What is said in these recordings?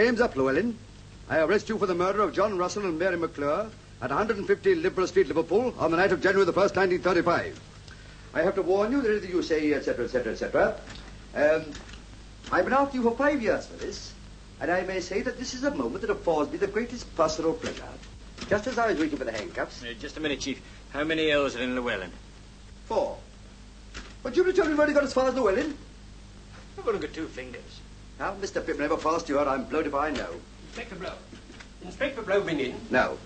game's up, Llewellyn. I arrest you for the murder of John Russell and Mary McClure at 150 Liberal Street, Liverpool, on the night of January the 1st, 1935. I have to warn you that anything you say, etc., etc., etc. I've been after you for 5 years for this, and I may say that this is a moment that affords me the greatest personal pleasure. Just as I was waiting for the handcuffs... Just a minute, Chief. How many L's are in Llewellyn? 4. But you've told me you've only got as far as Llewellyn. I've only got 2 fingers. Now, Mr. Pittman, never passed you out. I'm blowed if I know. Inspector Blow. Inspector Blow been in? No.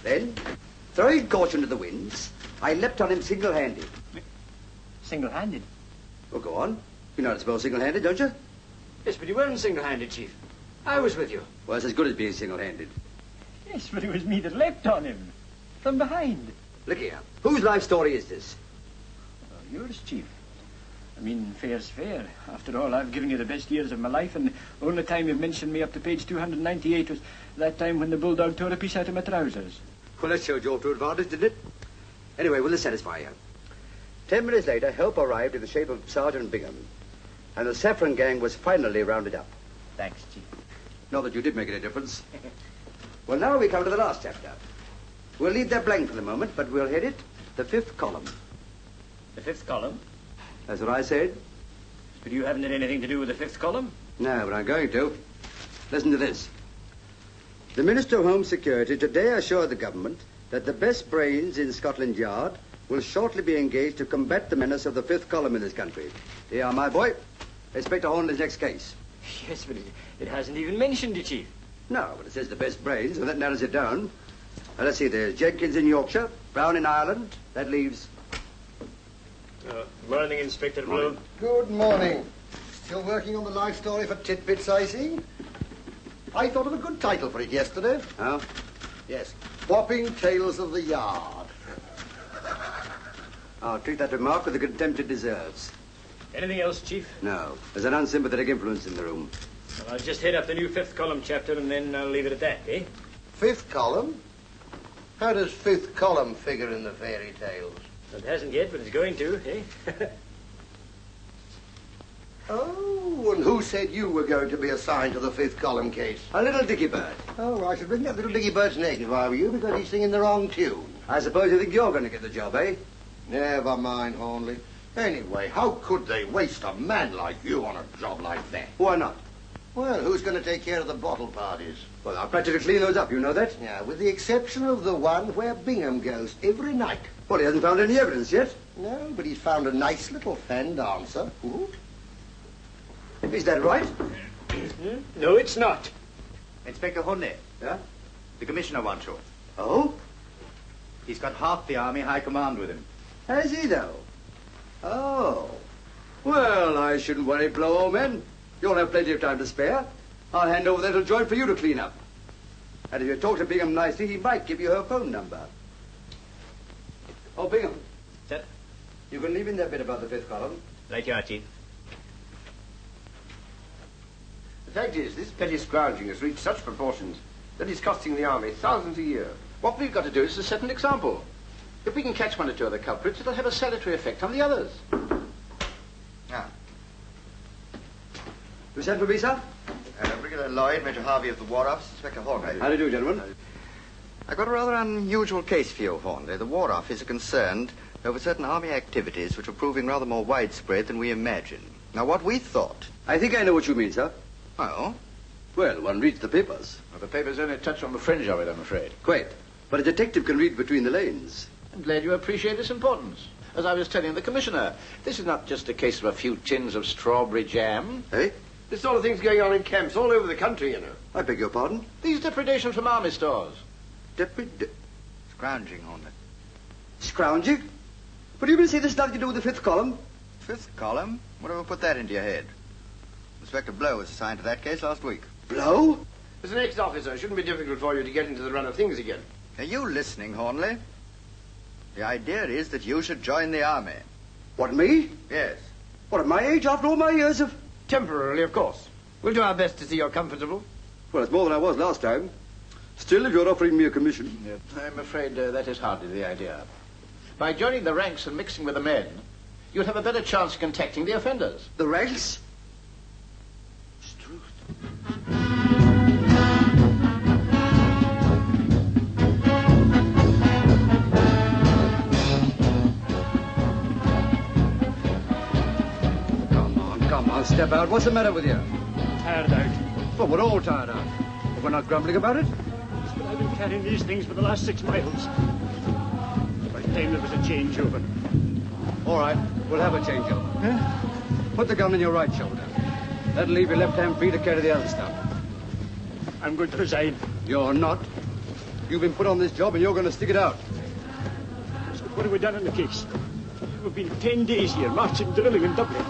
Then, throwing caution to the winds, I leapt on him single-handed. Single-handed? Well, go on. You know how to spell single-handed, don't you? Yes, but you weren't single-handed, Chief. I was with you. Well, it's as good as being single-handed. Yes, but it was me that leapt on him. From behind. Look here. Whose life story is this? Well, yours, Chief. I mean, fair's fair. After all, I've given you the best years of my life, and the only time you've mentioned me up to page 298 was that time when the bulldog tore a piece out of my trousers. Well, that showed you all to advantage, didn't it? Anyway, will this satisfy you? 10 minutes later, help arrived in the shape of Sergeant Bingham, and the Saffron gang was finally rounded up. Thanks, Chief. Not that you did make any difference. Well, now we come to the last chapter. We'll leave that blank for the moment, but we'll head it the 5th column. The 5th column? That's what I said. But you haven't had anything to do with the 5th column? No, but I'm going to. Listen to this. The Minister of Home Security today assured the government that the best brains in Scotland Yard will shortly be engaged to combat the menace of the 5th column in this country. Here are, my boy. Inspector Hornleigh's next case. Yes, but it hasn't even mentioned you, Chief. No, but it says the best brains, and that narrows it down. Now, let's see, there's Jenkins in Yorkshire, Brown in Ireland. That leaves... Morning, Inspector Blow. Good morning. Still working on the life story for Titbits, I see? I thought of a good title for it yesterday. Oh? Yes. Whopping Tales of the Yard. I'll treat that remark with the contempt it deserves. Anything else, Chief? No. There's an unsympathetic influence in the room. Well, I'll just head up the new 5th column chapter, and then I'll leave it at that, eh? 5th column? How does 5th column figure in the fairy tales? It hasn't yet, but it's going to, eh? Oh, and who said you were going to be assigned to the 5th column case? A little dicky bird. Oh, I should bring that little Dicky Bird's neck if I were you, because he's singing the wrong tune. I suppose you think you're going to get the job, eh? Never mind, Hornleigh. Anyway, how could they waste a man like you on a job like that? Why not? Well, who's going to take care of the bottle parties? Well, I'll practically clean those up, you know that? Yeah, with the exception of the one where Bingham goes every night. Well, he hasn't found any evidence yet. No, but he's found a nice little fan dancer. Ooh. Is that right? No, it's not. Inspector Hornleigh. Yeah? The Commissioner wants you. Oh? He's got half the Army High Command with him. Has he, though? Oh. Well, I shouldn't worry, Blow, old man. You'll have plenty of time to spare. I'll hand over that little joint for you to clean up. And if you talk to Bingham nicely, he might give you her phone number. Oh, Bingham. Sir? You can leave in that bit about the 5th column. Right you are, Chief. The fact is, this petty scrounging has reached such proportions that it's costing the army thousands a year. What we've got to do is to set an example. If we can catch 1 or 2 other culprits, it'll have a salutary effect on the others. Ah. You sent for me, sir? Brigadier Lloyd, Major Harvey of the War Office, Inspector Hornleigh. How do you do, gentlemen? I've got a rather unusual case for you, Hornleigh. The War Office are concerned over certain army activities which are proving rather more widespread than we imagined. Now, what we thought... I think I know what you mean, sir. Oh? Well, one reads the papers. Well, the papers only touch on the fringe of it, I'm afraid. Quite. But a detective can read between the lanes. I'm glad you appreciate its importance. As I was telling the Commissioner, this is not just a case of a few tins of strawberry jam. Eh? This sort of thing's going on in camps all over the country, you know. I beg your pardon? These depredations from army stores. Scrounging, Hornleigh. Scrounging? But do you mean to say this has nothing to do with the 5th column? 5th column? Whatever put that into your head? Inspector Blow was assigned to that case last week. Blow? As an ex-officer, it shouldn't be difficult for you to get into the run of things again. Are you listening, Hornleigh? The idea is that you should join the army. What, me? Yes. What, at my age, after all my years of... Temporarily, of course. We'll do our best to see you're comfortable. Well, it's more than I was last time. Still, if you're offering me a commission... I'm afraid that is hardly the idea. By joining the ranks and mixing with the men, you'd have a better chance of contacting the offenders. The ranks? Struth. step out. What's the matter with you? Tired out. Well, we're all tired out. But we're not grumbling about it. But I've been carrying these things for the last 6 miles. By the time there was a changeover. All right, we'll have a changeover. Huh? Put the gun on your right shoulder. That'll leave your left hand free to carry the other stuff. I'm going to resign. You're not. You've been put on this job and you're going to stick it out. So what have we done in the case? We've been 10 days here, marching, drilling in Dublin.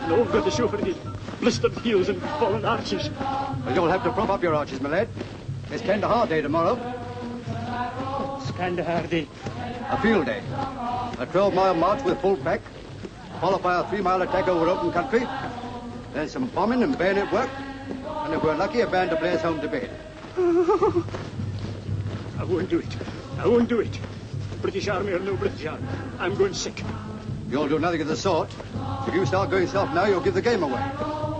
And all we've got to show for it is blistered heels and fallen arches. Well, you'll have to prop up your arches, my lad. It's Kandahar Day tomorrow. It's Kandahar Day. A field day. A 12-mile march with full pack, followed by a 3-mile attack over open country. Then some bombing and bayonet work. And if we're lucky, a band to play us home to bed. I won't do it. I won't do it. British Army or no British Army. I'm going sick. You'll do nothing of the sort. If you start going soft now, you'll give the game away.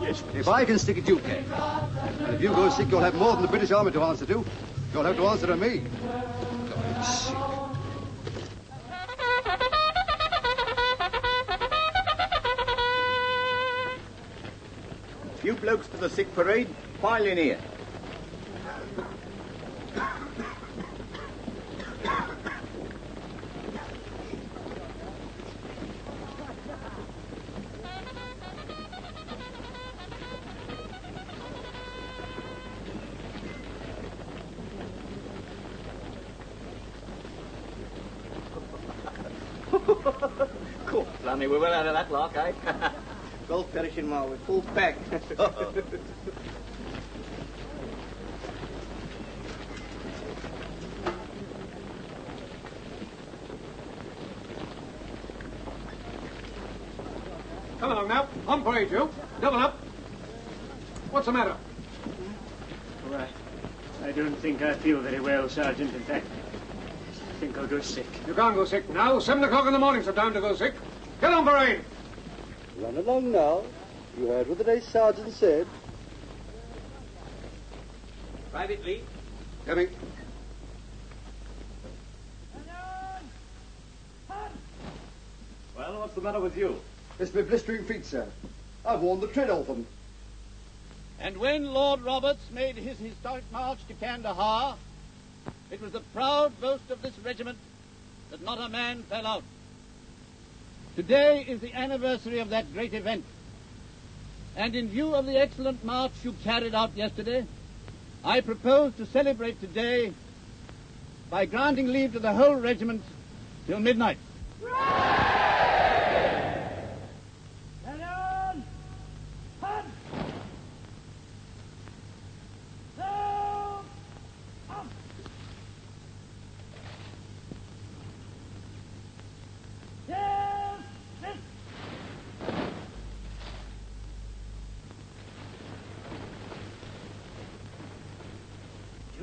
Yes, please. If I can stick it, you can. And if you go sick, you'll have more than the British Army to answer to. You'll have to answer to me. Going sick. You blokes to the sick parade, pile in here. Cool, Blimey, we're well out of that lock, eh? Both perishing while we're full pack. Come along now. On parade, you. Double up. What's the matter? Well, I don't think I feel very well, Sergeant. In fact, I think I'll go sick. You can't go sick now. 7 o'clock in the morning's the time to go sick. Get on parade. Run along now. You heard what the day sergeant said. Private Lee. Coming. Well, what's the matter with you? It's my blistering feet, sir. I've worn the tread off them. And when Lord Roberts made his historic march to Kandahar, it was the proud boast of this regiment that not a man fell out. Today is the anniversary of that great event. And in view of the excellent march you carried out yesterday, I propose to celebrate today by granting leave to the whole regiment till midnight.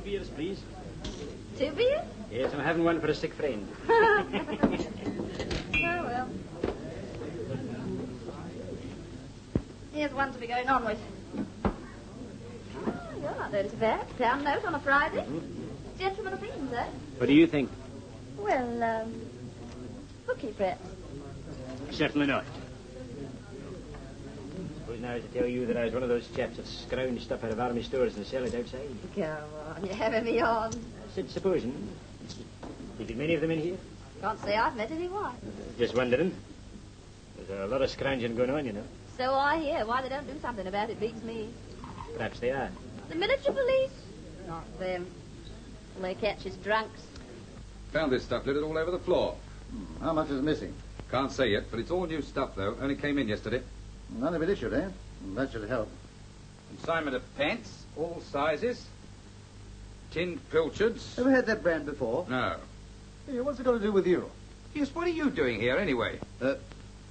Beers, please. 2 beers? Yes, I'm having one for a sick friend. Oh, well. Here's one to be going on with. Oh, you're not doing too bad. £1 note on a Friday. Gentleman opinions, eh? What do you think? Well, hooky, perhaps. Certainly not. Suppose now to tell you that I was one of those chaps that scrounge stuff out of army stores and sell it outside. Come on, you're having me on. I said, supposing. Have you many of them in here? Can't say I've met anyone. Just wondering. There's a lot of scrounging going on, you know. So I hear. Why they don't do something about it beats me. Perhaps they are. The military police? Not them. They catch us drunks. Found this stuff littered all over the floor. How much is missing? Can't say yet, but it's all new stuff, though. Only came in yesterday. None of it issued, eh? That should help. Consignment of pants, all sizes. Tinned pilchards. Ever had that brand before? No. Hey, what's it got to do with you? Yes, what are you doing here, anyway?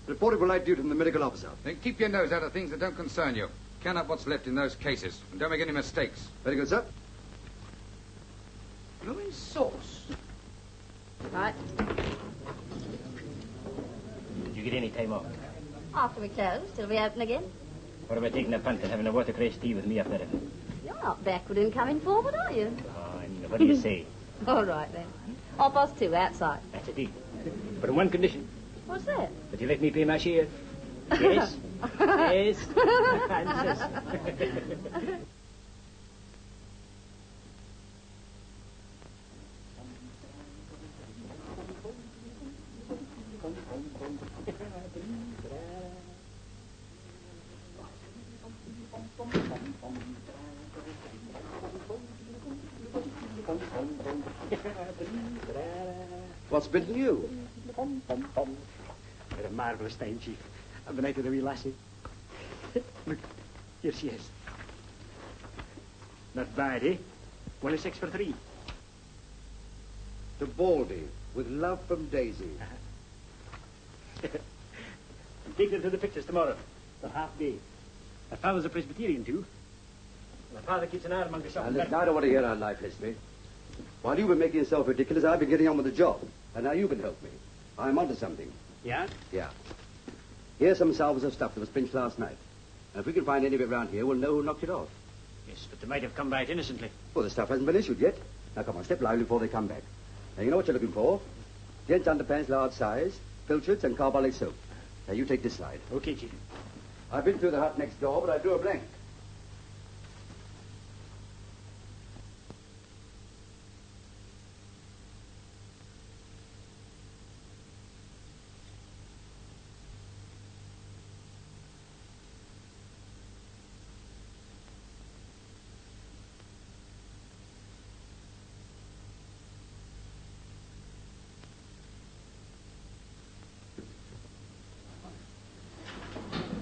Reported for light duty from the medical officer. Then keep your nose out of things that don't concern you. Count up what's left in those cases. And don't make any mistakes. Very good, sir. Blowing sauce. Right. Did you get any time off? After we close, till we open again. Or am I taking a punt and having a watercress tea with me up there? You're not backward in coming forward, are you? Oh, I mean, what do you say? All right, then. 2:30, outside. That's a deal. But on one condition. What's that? That you let me pay my share. Yes. Yes. Francis. What's bitten you? What a marvellous time, Chief. I've been out with a wee lassie. Look, here she is. Not bad, eh? Only 6 for 3. To Baldy, with love from Daisy. I'm taking her to the pictures tomorrow. For half day. My father's a Presbyterian, too. My father keeps an ironmonger shop. Now, listen, I don't want to hear our life history. While you've been making yourself ridiculous, I've been getting on with the job. And now you can help me. I'm onto something. Yeah? Yeah. Here's some salvers of stuff that was pinched last night. And if we can find any of it around here, we'll know who knocked it off. Yes, but they might have come by it innocently. Well, the stuff hasn't been issued yet. Now, come on, step lively before they come back. Now, you know what you're looking for? Gents' underpants, large size, filchards, and carbolic soap. Now, you take this side. Okay, Chief. I've been through the hut next door, but I drew a blank.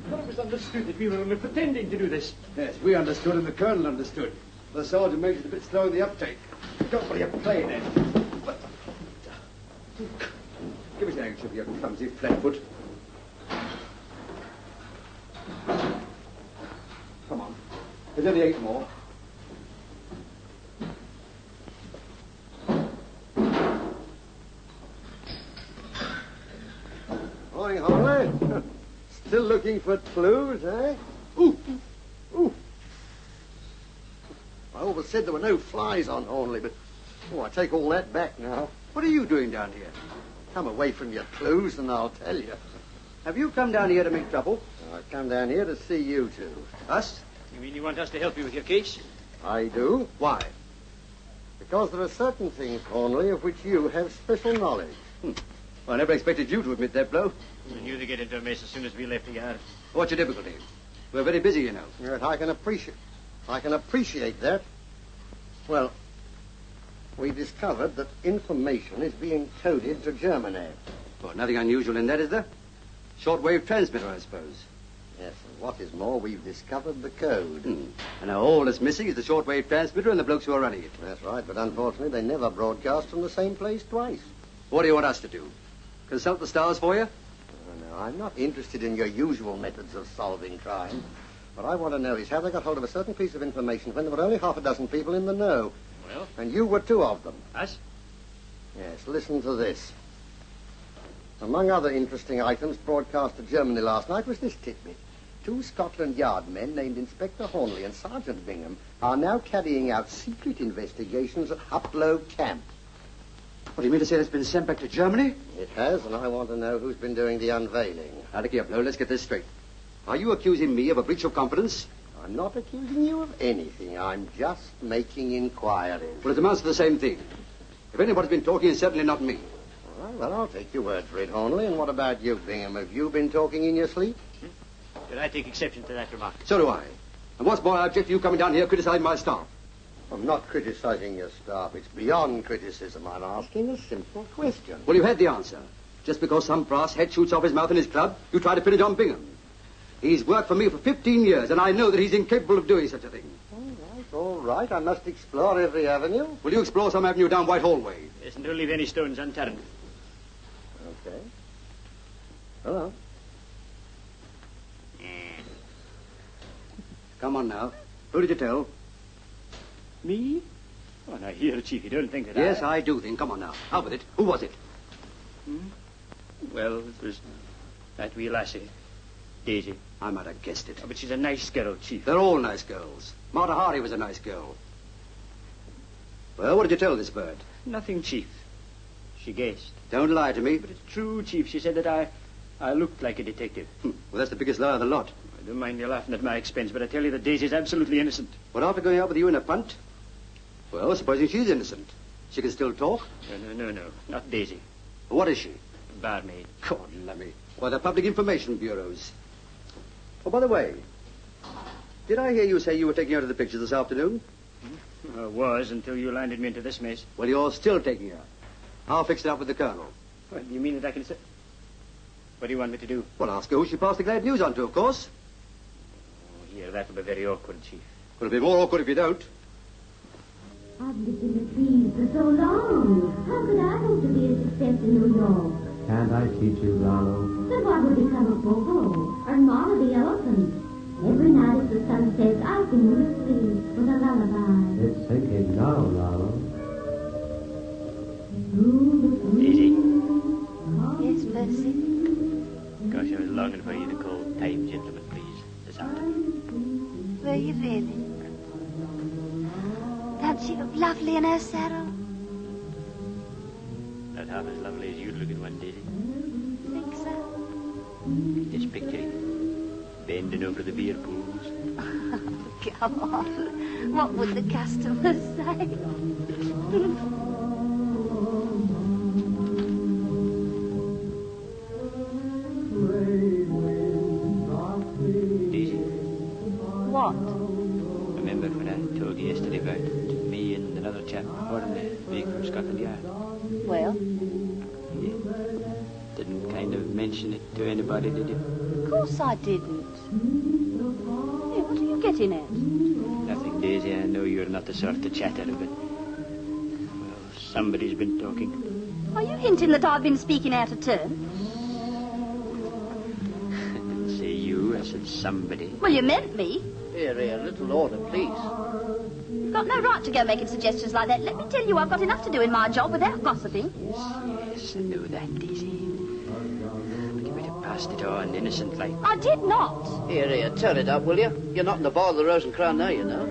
It was understood that we were only pretending to do this. Yes, we understood and the colonel understood. The sergeant major's a bit slow in the uptake. Don't worry, you're playing then. Give us your handkerchief, you clumsy flatfoot. Come on. There's only 8 more. Morning, Hornleigh. Still looking for clues, eh? Ooh! Ooh! I always said there were no flies on Hornleigh, but... Oh, I take all that back now. What are you doing down here? Come away from your clues and I'll tell you. Have you come down here to make trouble? I've come down here to see you two. Us? You mean you want us to help you with your case? I do. Why? Because there are certain things, Hornleigh, of which you have special knowledge. Well, I never expected you to admit that, blow. We knew to get into a mess as soon as we left the yard. What's your difficulty? We're very busy, you know. Yes, I can appreciate that. Well, we discovered that information is being coded to Germany. Well, nothing unusual in that, is there? Shortwave transmitter, I suppose. Yes, and what is more, we've discovered the code. And now all that's missing is the shortwave transmitter and the blokes who are running it. That's right, but unfortunately they never broadcast from the same place twice. What do you want us to do? Consult the stars for you? Oh, no, I'm not interested in your usual methods of solving crime. What I want to know is how they got hold of a certain piece of information when there were only half a dozen people in the know. Well? And you were 2 of them. Us? Yes, listen to this. Among other interesting items broadcast to Germany last night was this tidbit. 2 Scotland Yard men named Inspector Hornleigh and Sergeant Bingham are now carrying out secret investigations at Uplow Camp. What do you mean to say it's been sent back to Germany? It has, and I want to know who's been doing the unveiling. Now, look here, Blow, let's get this straight. Are you accusing me of a breach of confidence? I'm not accusing you of anything. I'm just making inquiries. Well, it amounts to the same thing. If anybody's been talking, it's certainly not me. All right, well, I'll take your word for it, Hornleigh. And what about you, Bingham? Have you been talking in your sleep? Did I take exception to that remark? So do I. And what's more, I object to you coming down here criticizing my staff. I'm not criticizing your staff. It's beyond criticism. I'm asking a simple question. Well, you had the answer. Just because some brass head shoots off his mouth in his club, you try to pin it on Bingham. He's worked for me for 15 years, and I know that he's incapable of doing such a thing. All right. I must explore every avenue. Will you explore some avenue down Whitehall Way? Yes, and don't leave any stones unturned. Okay. Hello. Come on now. Who did you tell? Me? Oh, now here, Chief, you don't think that Yes, I do think. Come on now. Out with it. Who was it? Well, it was that wee lassie, Daisy. I might have guessed it. Oh, but she's a nice girl, Chief. They're all nice girls. Martha Hardy was a nice girl. Well, what did you tell this bird? Nothing, Chief. She guessed. Don't lie to me. But it's true, Chief. She said that I looked like a detective. Well, that's the biggest lie of the lot. I don't mind you laughing at my expense, but I tell you that Daisy's absolutely innocent. Well, after going out with you in a punt? Well, supposing she's innocent. She can still talk? No. Not Daisy. What is she? Barmaid. God, lummy. Why, the public information bureaus. Oh, by the way, did I hear you say you were taking her to the picture this afternoon? I was, until you landed me into this mess. Well, you're still taking her. I'll fix it up with the Colonel. Well, you mean that I can say... What do you want me to do? Well, ask her who she passed the glad news on to, of course. Oh, here, that'll be very awkward, Chief. Well, it'll be more awkward if you don't. I've lived in the seas for so long. How could I hope to be a success in New York? Can't I teach you, Lalo? Then what would become of Bobo or Mara the elephant? Every night as the sun sets, I sing you to sleep with a lullaby. It's sinking now, Lalo. Daisy? Yes, Percy? Gosh, I was longing for you to call time, gentlemen, please, this afternoon. Were you really? Don't she look lovely in her saddle? Not half as lovely as you'd look in one, Daisy. Think so? Just picture it. Bending over the beer pools. Come on. What would the customers say? Daisy, What? remember when I told you yesterday about me and another chap, Hornleigh, being from Scotland Yard? Well, You didn't kind of mention it to anybody, did you? of course I didn't. Hey, what are you getting at? Nothing, Daisy. I know you're not the sort to chatter, but... Well, somebody's been talking. Are you hinting that I've been speaking out of turn? I didn't say you, I said somebody. Well, you meant me. Here, little order, please. You've got no right to go making suggestions like that. Let me tell you, I've got enough to do in my job without gossiping. Yes, I know that, Daisy. But you might have passed it on, innocent like. I did not. Here, turn it up, will you? You're not in the bar of the Rose and Crown now, you know.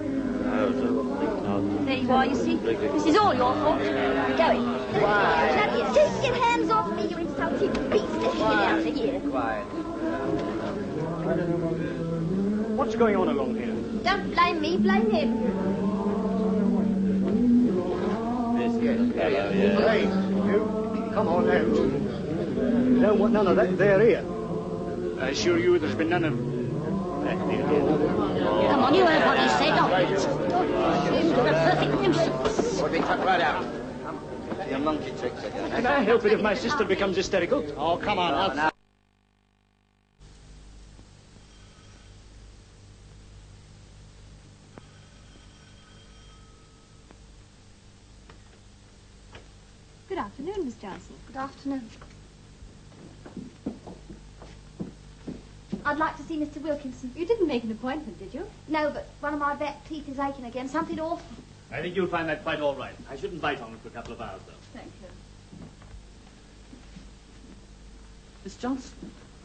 There you are, you see. This is all your fault. Go in. Now, take your hands off me, you insulting beast. Let's get out of here. Quiet. What's going on along here? Don't blame me, blame him. Hey, you. Come on out. Don't want none of that there here. I assure you there's been none of that there. Come on, you heard what he said. You're a perfect nuisance. We'll be tucked right out. Your monkey tricks again. Can I help it if my sister becomes hysterical? Oh, come on, now. Good afternoon, Miss Johnson. Good afternoon. I'd like to see Mr. Wilkinson. You didn't make an appointment, did you? No, but one of my back teeth is aching again. Something awful. I think you'll find that quite all right. I shouldn't bite on it for a couple of hours, though. Thank you. Miss Johnson,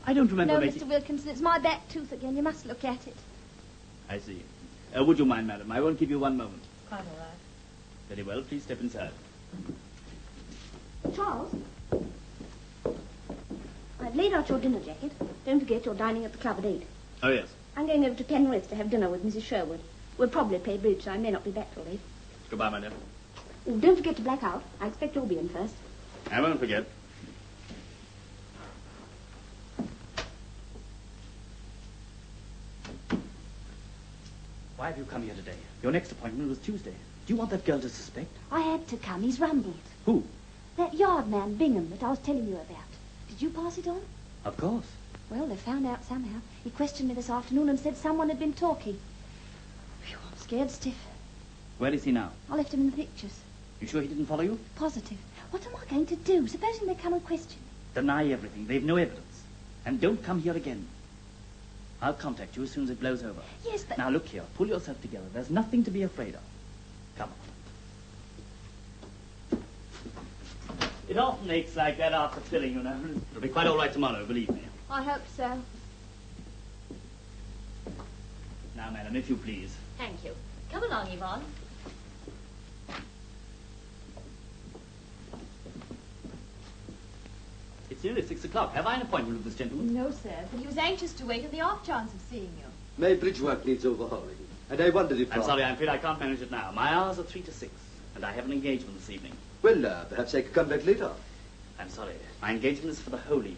I don't remember No, making... Mr. Wilkinson, it's my back tooth again. You must look at it. I see. Would you mind, madam? I won't keep you one moment. Quite all right. Very well. Please step inside. Charles? I've laid out your dinner jacket. Don't forget you're dining at the club at 8. Oh, yes. I'm going over to Penrith to have dinner with Mrs. Sherwood. We'll probably play bridge, so I may not be back till 8. Goodbye, my dear. Oh, don't forget to black out. I expect you'll be in first. I won't forget. Why have you come here today? Your next appointment was Tuesday. Do you want that girl to suspect? I had to come. He's rumbled. Who? That yard man, Bingham, that I was telling you about. Did you pass it on? Of course. Well, they found out somehow. He questioned me this afternoon and said someone had been talking. Phew, I'm scared stiff. Where is he now? I left him in the pictures. You sure he didn't follow you? Positive. What am I going to do? Supposing they come and question me? Deny everything. They've no evidence. And don't come here again. I'll contact you as soon as it blows over. Yes, but... Now, look here. Pull yourself together. There's nothing to be afraid of. Come on. It often aches like that after filling, you know. It'll be quite all right tomorrow, believe me. I hope so. Now, madam, if you please. Thank you. Come along, Yvonne. It's It's nearly 6 o'clock. Have I an appointment with this gentleman? No, sir, but he was anxious to wait on the off chance of seeing you. My bridge work needs overhauling, and I wondered if... I'm sorry, I'm afraid I can't manage it now. My hours are 3 to 6, and I have an engagement this evening. Well, perhaps I could come back later. I'm sorry. My engagement is for the whole evening.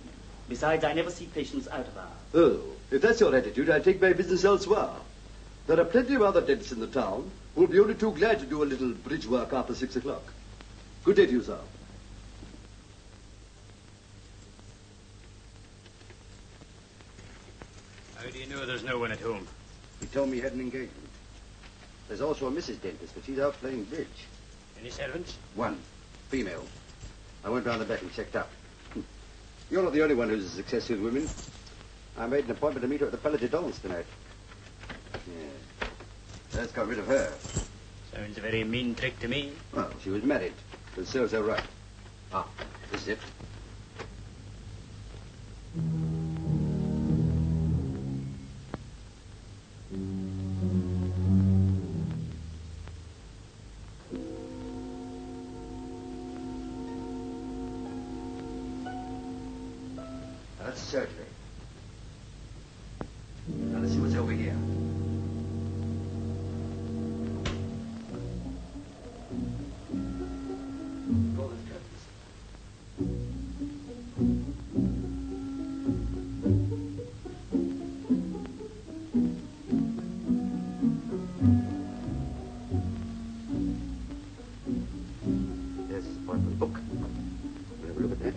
Besides, I never see patients out of hours. Oh, if that's your attitude, I'll take my business elsewhere. There are plenty of other dentists in the town who will be only too glad to do a little bridge work after 6 o'clock. Good day to you, sir. How do you know there's no one at home? He told me he had an engagement. There's also a Mrs. Dentist, but she's out playing bridge. Any servants? One. Female. I went round the back and checked up. You're not the only one who's a success with women. I made an appointment to meet her at the Palais Dance tonight. Yeah. That's got rid of her. Sounds a very mean trick to me. Well, she was married. But serves her right. Ah, this is it. That's surgery. Now let's see what's over here. Draw those curtains. There's his appointment book. We'll have a look at that.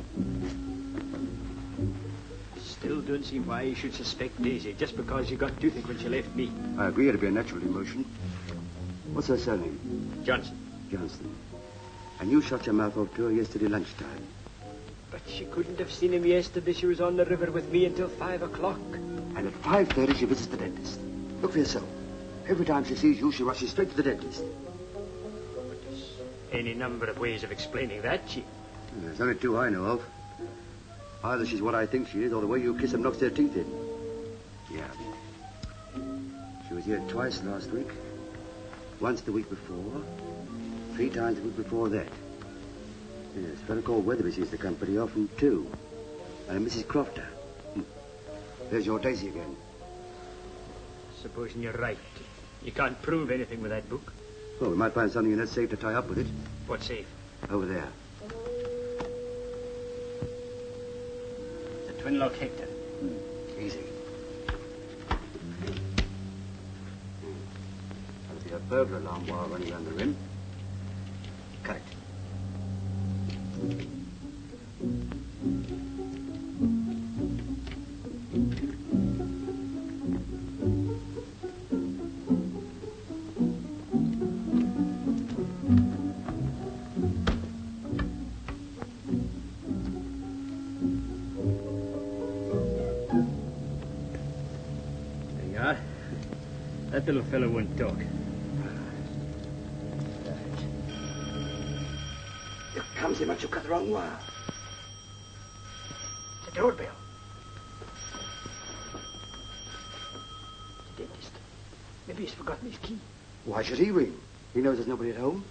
Still don't see why you should suspect Daisy just because you got toothache when she left me. I agree it'd be a natural emotion. What's her surname? Johnson. Johnston. And you shut your mouth off to her yesterday lunchtime. But she couldn't have seen him yesterday. She was on the river with me until 5 o'clock. And at 5:30 she visits the dentist. Look for yourself. Every time she sees you, she rushes straight to the dentist. Any number of ways of explaining that, Chief. There's only two I know of. Either she's what I think she is, or the way you kiss them knocks their teeth in. Yeah. She was here twice last week. Once the week before. 3 times the week before that. Yes, a fellow called Weatherby sees the company often, too. And a Mrs. Crofter. There's your Daisy again. Supposing you're right. You can't prove anything with that book. Well, we might find something in that safe to tie up with it. What safe? Over there. The twin lock Hector. Easy. That'll be a burglar alarm wire running around the rim. Cut it. There you are. That little fellow won't talk. Here comes him, but you cut the wrong wire. The doorbell. The dentist. Maybe he's forgotten his key. Why should he ring? He knows there's nobody at home.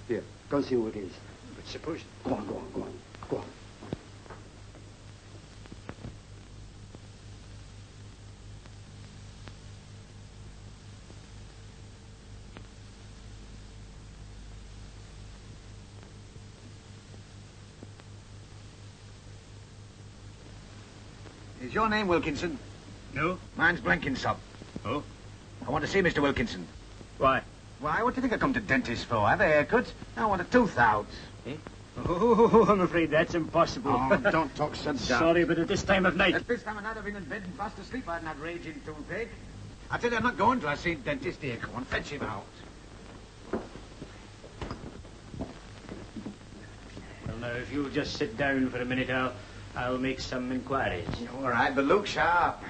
Here, go and see who it is. But suppose... Go on, go on, go on. Go on. Is your name Wilkinson? No. Mine's Blenkinsop. Oh? I want to see Mr. Wilkinson. Why? Why, what do you think I come to dentist for? Have a haircut? I want a tooth out. Eh? Oh, I'm afraid that's impossible. Oh, don't talk so daft. Sorry, but at this time of night... At this time of night I've been in bed and fast asleep. I hadn't had raging toothache. I tell you, I'm not going till I see dentist here. Come on, fetch him out. Well, now, if you'll just sit down for a minute, I'll make some inquiries. All right, but look sharp.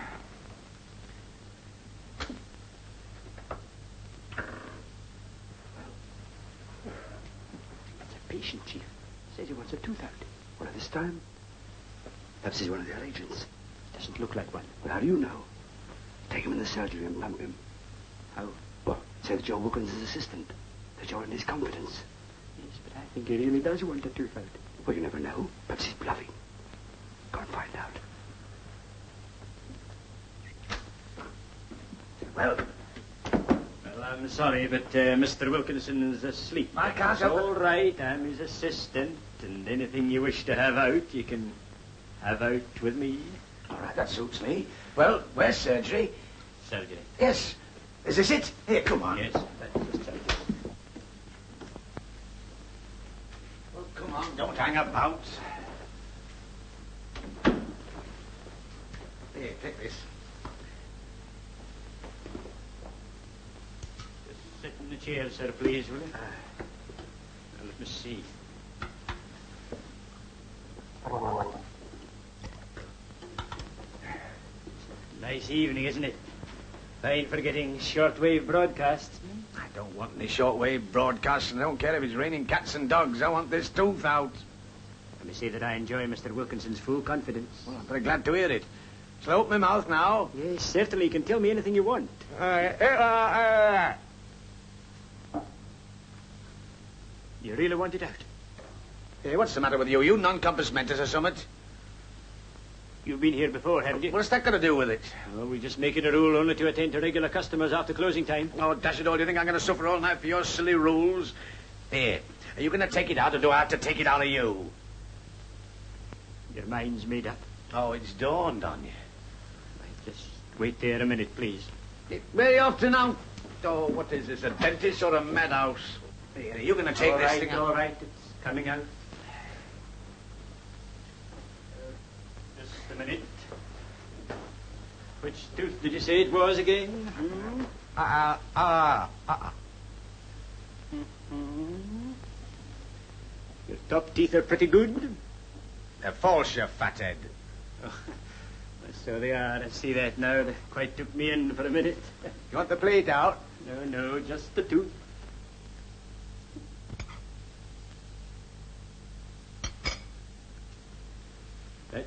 That's a patient, Chief. Says he wants a tooth out. What, at this time? Perhaps he's one of their agents. Doesn't look like one. Well, how do you know? Take him in the surgery and lump him. How? Well, say that you're Wilkinson's assistant. That you're in his confidence. Yes, but I think he really does want a tooth out. Well, you never know. Perhaps he's bluffing. Come Well, I'm sorry, but Mr. Wilkinson's asleep. I can't It's help it. all right. I'm his assistant, and anything you wish to have out, you can have out with me. All right, that suits me. Well, where's surgery? Surgery. Yes. Is this it? Here, come on. Yes, that's the surgery. Well, come on, don't hang about. Here, take this. Just sit in the chair, sir, please, will you? Now, let me see. Nice evening, isn't it? Fine for getting shortwave broadcasts. I don't want any shortwave broadcasts, and I don't care if it's raining cats and dogs. I want this tooth out. Let me say that I enjoy Mr. Wilkinson's full confidence. Well, I'm very glad to hear it. Shall I open my mouth now? Yes, certainly. You can tell me anything you want. You really want it out? Hey, what's the matter with you? You non-compass mentis or something? You've been here before, haven't you? What's that got to do with it? Well, we just make it a rule only to attend to regular customers after closing time. Oh, dash it all. Do you think I'm going to suffer all night for your silly rules? Here, are you going to take it out, or do I have to take it out of you? Your mind's made up. Oh, it's dawned on you. Right, just wait there a minute, please. Where are you off to now? Oh, what is this, a dentist or a madhouse? Here, are you going to take this thing out? All right, it's coming out. Just a minute. Which tooth did you say it was again? Hmm? Your top teeth are pretty good. They're false, you fathead. Oh, so they are. I see that now. They quite took me in for a minute. You want the plate out? No, just the tooth. That.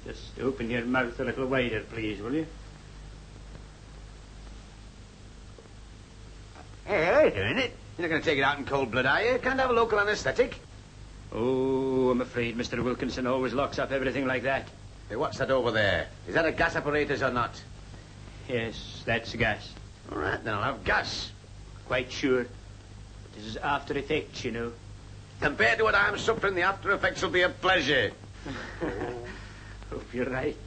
Just open your mouth a little wider, please, will you? Hey, wait a minute. You're not going to take it out in cold blood, are you? Can't have a local anaesthetic. Oh, I'm afraid Mr. Wilkinson always locks up everything like that. Hey, what's that over there? Is that a gas apparatus or not? Yes, that's gas. All right, then I'll have gas. Quite sure. This is after effects, you know. Compared to what I'm suffering, the after effects will be a pleasure. Hope you're right.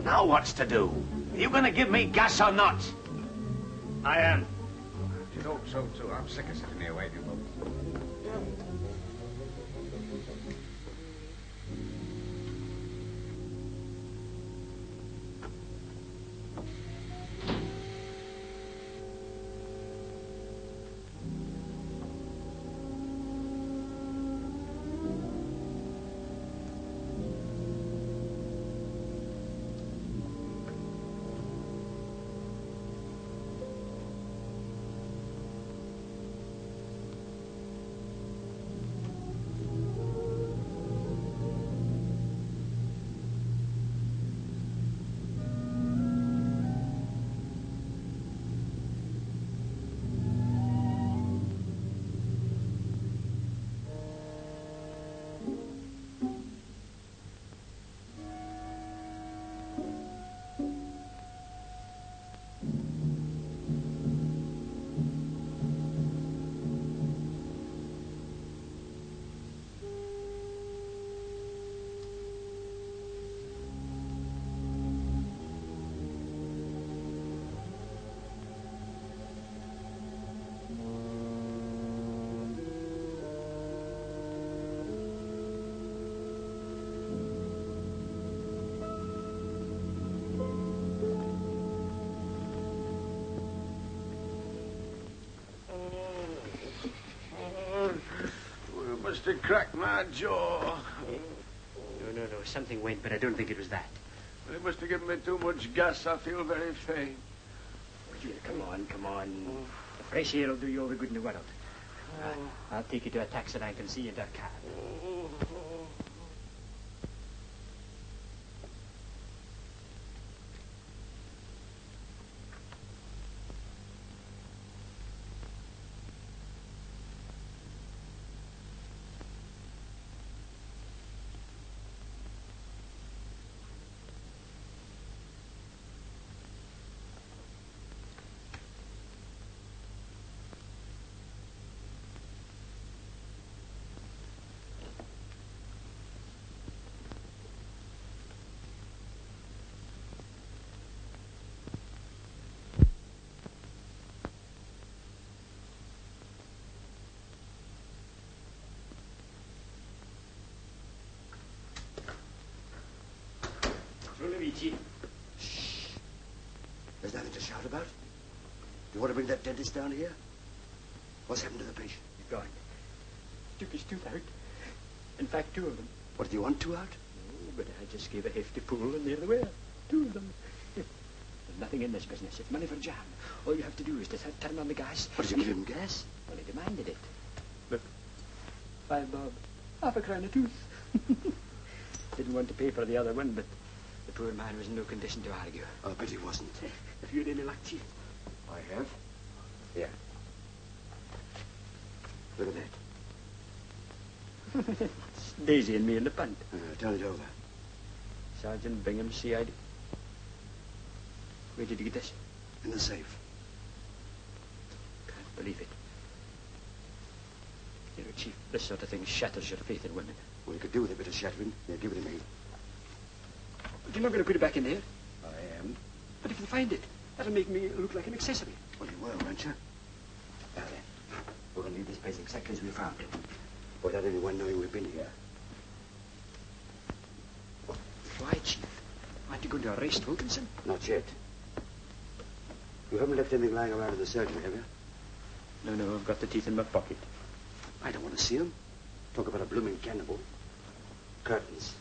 Now what's to do? Are you going to give me gas or not? I am. I should hope so, too. I'm sick of sitting here waiting. Must have cracked my jaw. No. Something went, but I don't think it was that. They must have given me too much gas. I feel very faint. Here, come on, come on. The fresh air will do you all the good in the world. I'll take you to a taxi rank and see you in that car. Shh. There's nothing to shout about. Do you want to bring that dentist down here? What's happened to the patient? He's gone. Took his tooth out. In fact, 2 of them. What, do you want 2 out? Oh, but I just gave a hefty pull and there they were. 2 of them. There's nothing in this business. It's money for jam. All you have to do is to turn on the gas. What, did you give him gas? Well, he demanded it. Look. 5 bob. Half a crown a tooth. Didn't want to pay for the other one, but the poor man was in no condition to argue. I bet he wasn't. Have you had any luck, Chief? I have. Here. Look at that. It's Daisy and me in the punt. Turn it over. Sergeant Bingham, CID. Where did you get this? In the safe. Can't believe it. You know, Chief, this sort of thing shatters your faith in women. Well, you could do with a bit of shattering. Here, give it to me. But you're not going to put it back in there? I am. But if you find it, that'll make me look like an accessory. Well, you will, won't you? Now then, we're going to leave this place exactly as we found it. Without anyone knowing we've been here. Why, Chief? Aren't you going to arrest Wilkinson? Not yet. You haven't left anything lying around in the surgery, have you? No, I've got the teeth in my pocket. I don't want to see them. Talk about a blooming cannibal. Curtains.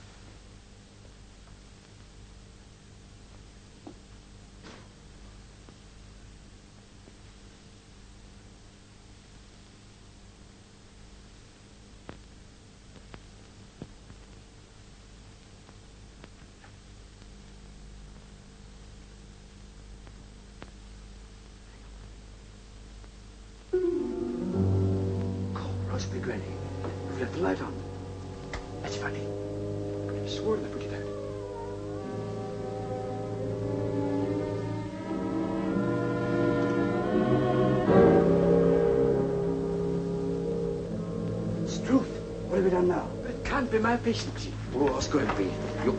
Be Granny. You've left the light on. That's funny. I could have sworn I put it out. It's truth. What have we done now? It can't be my patient, Chief. Oh, what's going to be? You...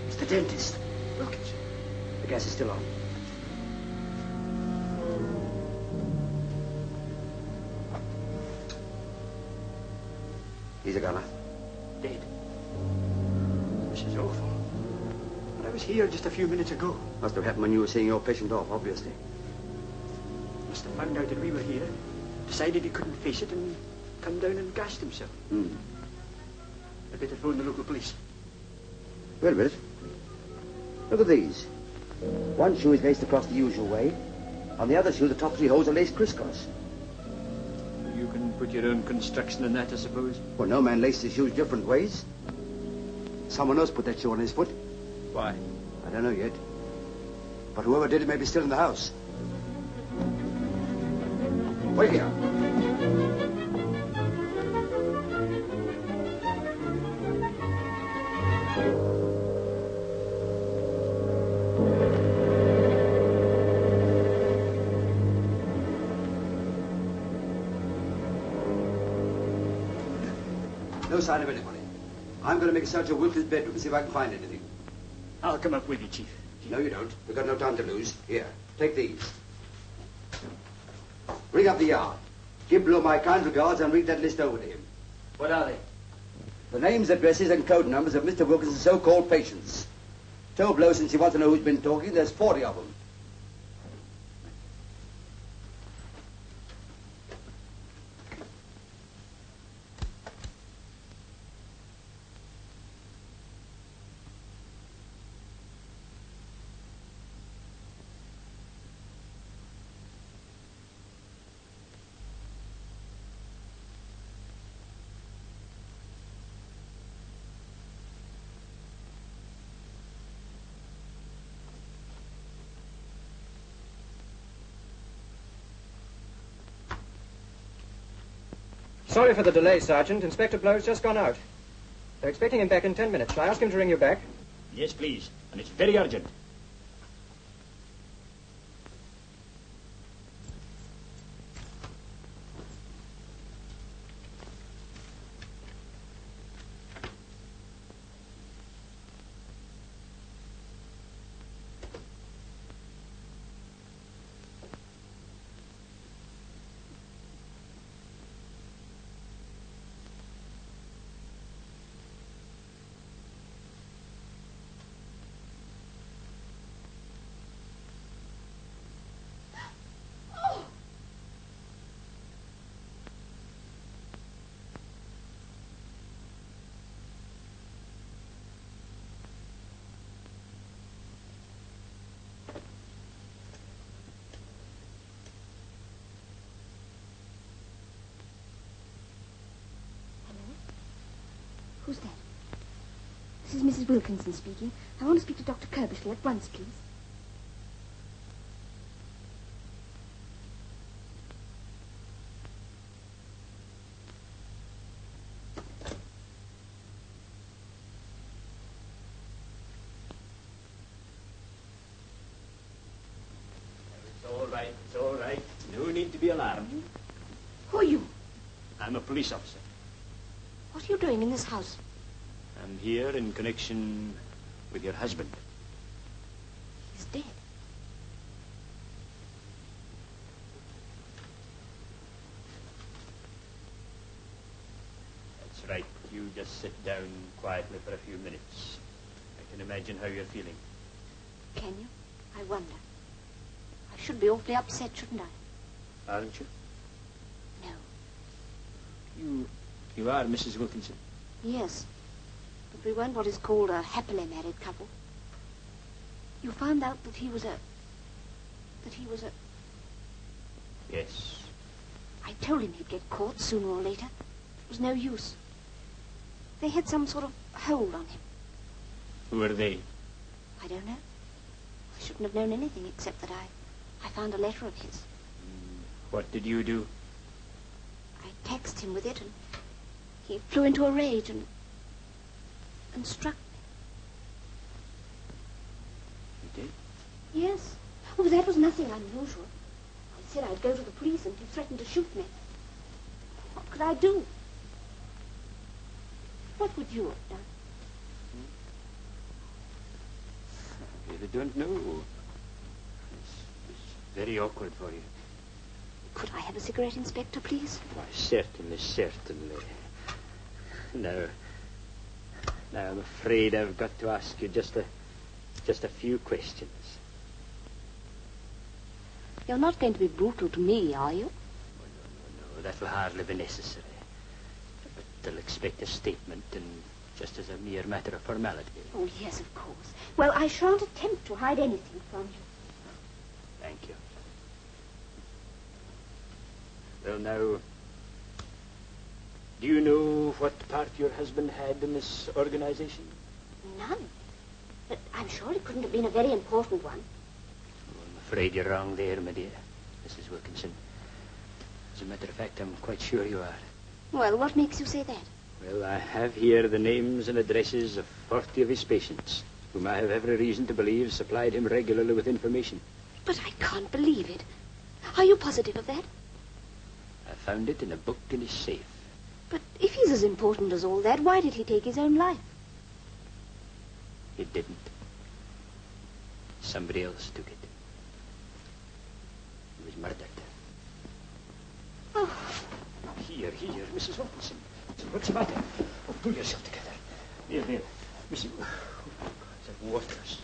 It's the dentist. Wilkinson. The gas is still on. He's a gunner. Dead. This is awful. But I was here just a few minutes ago. Must have happened when you were seeing your patient off, obviously. Must have found out that we were here, decided he couldn't face it, and come down and gassed himself. I'd better phone the local police. Wait a minute. Look at these. One shoe is laced across the usual way. On the other shoe, the top 3 holes are laced crisscross. You can put your own construction on that, I suppose. Well, no man laced his shoes different ways. Someone else put that shoe on his foot. Why? I don't know yet. But whoever did it may be still in the house. Wait here. No sign of anybody. I'm going to make a search of Wilkins' bedroom and see if I can find anything. I'll come up with you, Chief. No, you don't. We've got no time to lose. Here, take these. Ring up the yard. Give Blow my kind regards and read that list over to him. What are they? The names, addresses, and code numbers of Mr. Wilkinson's so-called patients. Tell Blow, since you want to know who's been talking, there's 40 of them. Sorry for the delay, Sergeant. Inspector Blow's just gone out. They're expecting him back in 10 minutes. Shall I ask him to ring you back? Yes, please. And it's very urgent. Who's that? This is Mrs. Wilkinson speaking. I want to speak to Dr. Kirbishley at once, please. It's all right. No need to be alarmed. Who are you? I'm a police officer. What are you doing in this house? I'm here in connection with your husband. He's dead. That's right. You just sit down quietly for a few minutes. I can imagine how you're feeling. Can you? I wonder. I should be awfully upset, shouldn't I? Aren't you? No. You are Mrs. Wilkinson? Yes. But we weren't what is called a happily married couple. You found out that he was a... Yes. I told him he'd get caught sooner or later. It was no use. They had some sort of hold on him. Who are they? I don't know. I shouldn't have known anything except that I found a letter of his. What did you do? I texted him with it, and he flew into a rage and struck me. You did? Yes. Oh, that was nothing unusual. I said I'd go to the police, and he threatened to shoot me. What could I do? What would you have done? I really don't know. It's very awkward for you. Could I have a cigarette, Inspector, please? Why, certainly. Now, I'm afraid I've got to ask you just a few questions. You're not going to be brutal to me, are you? No, that will hardly be necessary. But they'll expect a statement, and just as a mere matter of formality. Oh, yes, of course. Well, I shan't attempt to hide anything from you. Thank you. Well, now, do you know what part your husband had in this organization? None. But I'm sure it couldn't have been a very important one. Oh, I'm afraid you're wrong there, my dear, Mrs. Wilkinson. As a matter of fact, I'm quite sure you are. Well, what makes you say that? Well, I have here the names and addresses of 40 of his patients, whom I have every reason to believe supplied him regularly with information. But I can't believe it. Are you positive of that? I found it in a book in his safe. But if he's as important as all that, why did he take his own life? He didn't. Somebody else took it. He was murdered. Oh. Here, Mrs. Wilkinson. What's the matter? Oh, pull yourself together. There. Mrs. Oh, God, that water's...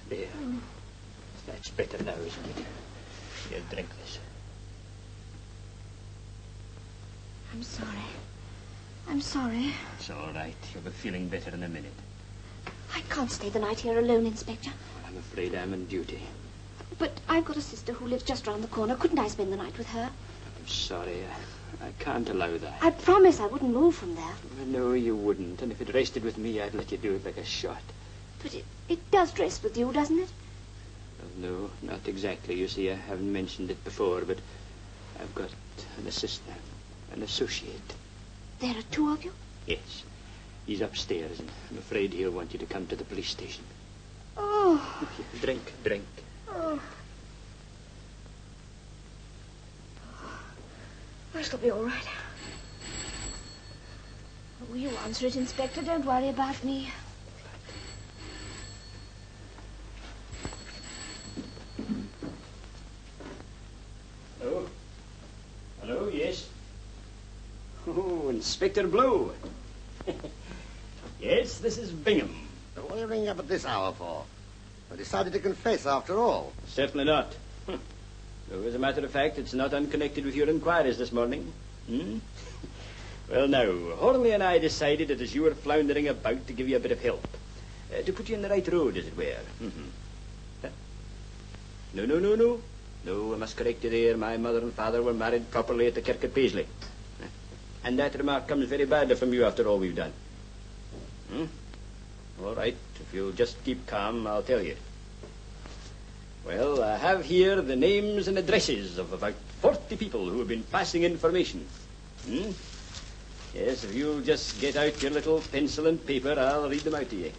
There. That's better now, isn't it? Here, drink this. I'm sorry. It's all right. You'll be feeling better in a minute. I can't stay the night here alone, Inspector. Well, I'm afraid I'm on duty. But I've got a sister who lives just round the corner. Couldn't I spend the night with her? I'm sorry. I can't allow that. I promise I wouldn't move from there. No, you wouldn't. And if it rested with me, I'd let you do it like a shot. But it does rest with you, doesn't it? Well, no, not exactly. You see, I haven't mentioned it before, but I've got an assistant, an associate. There are two of you? Yes. He's upstairs, and I'm afraid he'll want you to come to the police station. Oh. Drink. Oh. I shall be all right. Oh, you answer it, Inspector. Don't worry about me. Hello, yes? Oh, Inspector Blow. Yes, this is Bingham. What are you ringing up at this hour for? I decided to confess after all. Certainly not. Though, as a matter of fact, it's not unconnected with your inquiries this morning. Well, now, Hornleigh and I decided that as you were floundering about to give you a bit of help. To put you on the right road, as it were. No. No, I must correct you there. My mother and father were married properly at the kirk at Paisley. And that remark comes very badly from you after all we've done. All right, if you'll just keep calm, I'll tell you. Well, I have here the names and addresses of about 40 people who have been passing information. Yes, if you'll just get out your little pencil and paper, I'll read them out to you.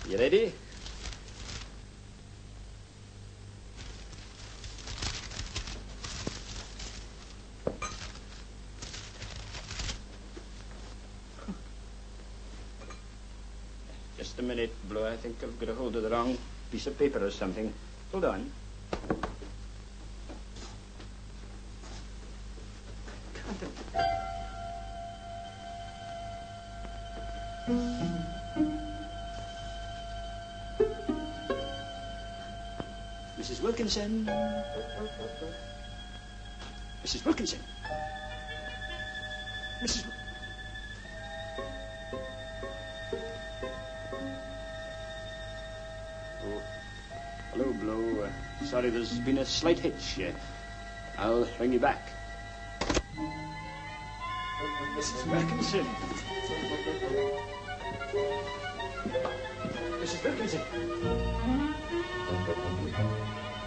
You ready? Just a minute, Blue. I think I've got a hold of the wrong piece of paper or something. Hold on. Mrs. Wilkinson. Mrs. Wilkinson. Mrs. Hello, Blow. Sorry, there's been a slight hitch. I'll ring you back. Mrs. Wilkinson. Mrs. Wilkinson.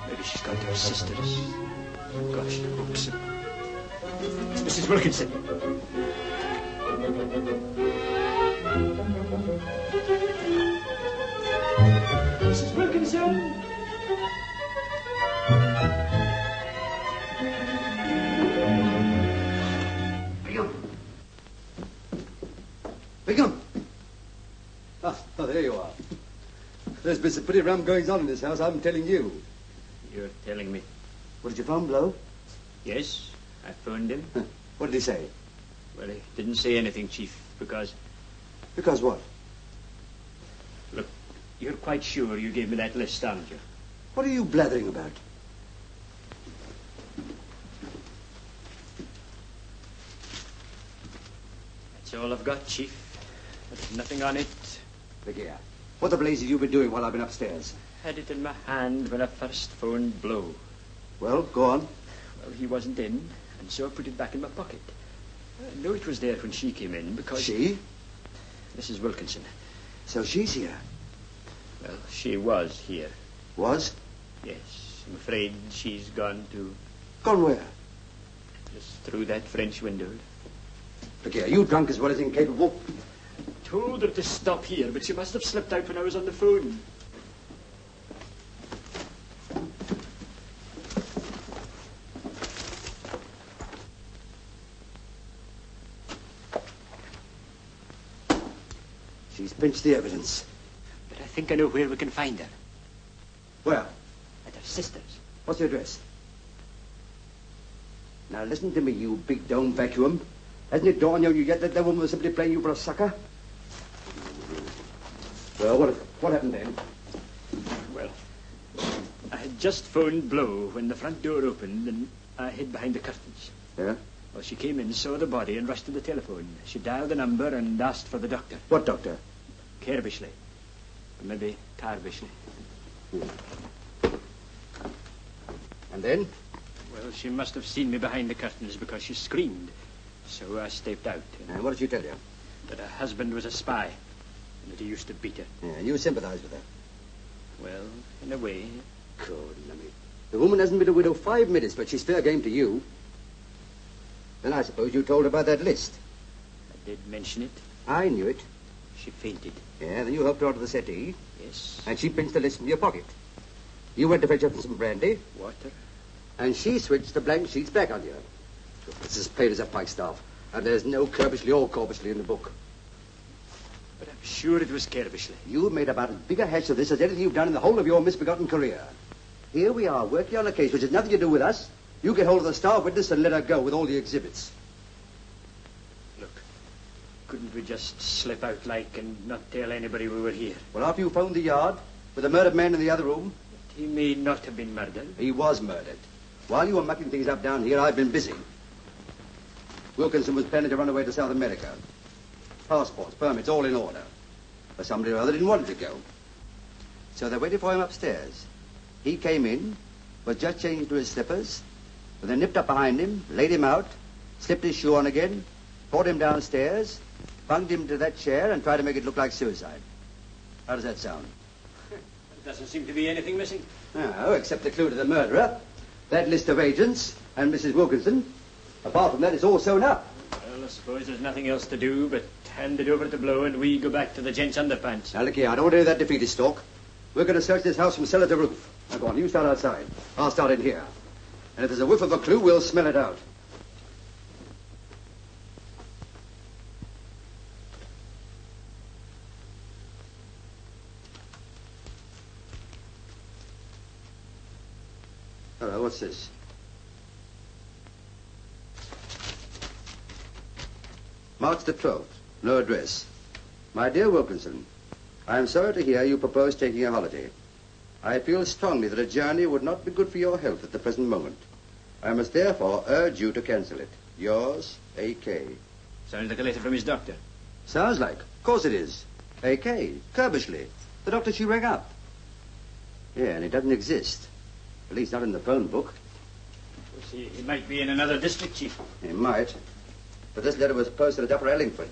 Maybe she's gone to her sister's. Gosh, I hope so. Mrs. Wilkinson. Mrs. Wilkinson. Bingham! Oh, there you are. There's been some pretty rum goings on in this house, I'm telling you. You're telling me? What did you phone, Blow? Yes, I phoned him. What did he say? Well, he didn't say anything, Chief, because... Because what? Look, you're quite sure you gave me that list, aren't you? What are you blathering about? That's all I've got, Chief. There's nothing on it. Look here. What the blaze have you been doing while I've been upstairs? Had it in my hand when I first phoned Blow. Well, go on. Well, he wasn't in, and so I put it back in my pocket. I know it was there when she came in, because... She? Mrs. Wilkinson. So she's here? Well, she was here. Was? Yes. I'm afraid she's gone to... Gone where? Just through that French window. Look here, you drunk as well as incapable. Told her to stop here, but she must have slipped out when I was on the phone. She's pinched the evidence. But I think I know where we can find her. Where? At her sister's. What's the address? Now listen to me, you big dome vacuum. Hasn't it dawned on you yet that that woman was simply playing you for a sucker? Well, what happened then? Well, I had just phoned Blow when the front door opened and I hid behind the curtains. Yeah? Well, she came in, saw the body and rushed to the telephone. She dialed the number and asked for the doctor. What doctor? Kerbishley. Or maybe Tarbishley. And then? Well, she must have seen me behind the curtains because she screamed. So I stepped out. And what did she tell you? That her husband was a spy, and that he used to beat her. Yeah, you sympathize with her. Well, in a way. God, lummy. The woman hasn't been a widow 5 minutes, but she's fair game to you. Then I suppose you told her about that list. I did mention it. I knew it. She fainted. Yeah, then you helped her onto the settee. Yes. And she pinched the list from your pocket. You went to fetch her some brandy. Water. And she switched the blank sheets back on you. It's as plain as a pikestaff. And there's no Kerbishley or Corbishley in the book. But I'm sure it was Kerbishley. You made about as big a hash of this as anything you've done in the whole of your misbegotten career. Here we are, working on a case which has nothing to do with us. You get hold of the star witness and let her go with all the exhibits. Look, couldn't we just slip out like and not tell anybody we were here? Well, after you phoned the yard, with the murdered man in the other room... He may not have been murdered. He was murdered. While you were mucking things up down here, I've been busy. Wilkinson was planning to run away to South America. Passports, permits, all in order. But somebody or other didn't want him to go. So they waited for him upstairs. He came in, was just changing to his slippers, and they nipped up behind him, laid him out, slipped his shoe on again, brought him downstairs, bunged him to that chair, and tried to make it look like suicide. How does that sound? There doesn't seem to be anything missing. No, except the clue to the murderer, that list of agents, and Mrs. Wilkinson. Apart from that, it's all sewn up. Well, I suppose there's nothing else to do but hand it over to Blow and we go back to the gents' underpants. Now, look here, I don't want to hear that defeatist talk. We're going to search this house from cellar to roof. Now, go on, you start outside. I'll start in here. And if there's a whiff of a clue, we'll smell it out. Hello, what's this? March the 12th. No address. My dear Wilkinson, I am sorry to hear you propose taking a holiday. I feel strongly that a journey would not be good for your health at the present moment. I must therefore urge you to cancel it. Yours, A.K. Sounds like a letter from his doctor. Sounds like. Of course it is. A.K. Kerbishley. The doctor she rang up. Yeah, and it doesn't exist. At least not in the phone book. He might be in another district, Chief. He might. But this letter was posted at Upper Ellingford.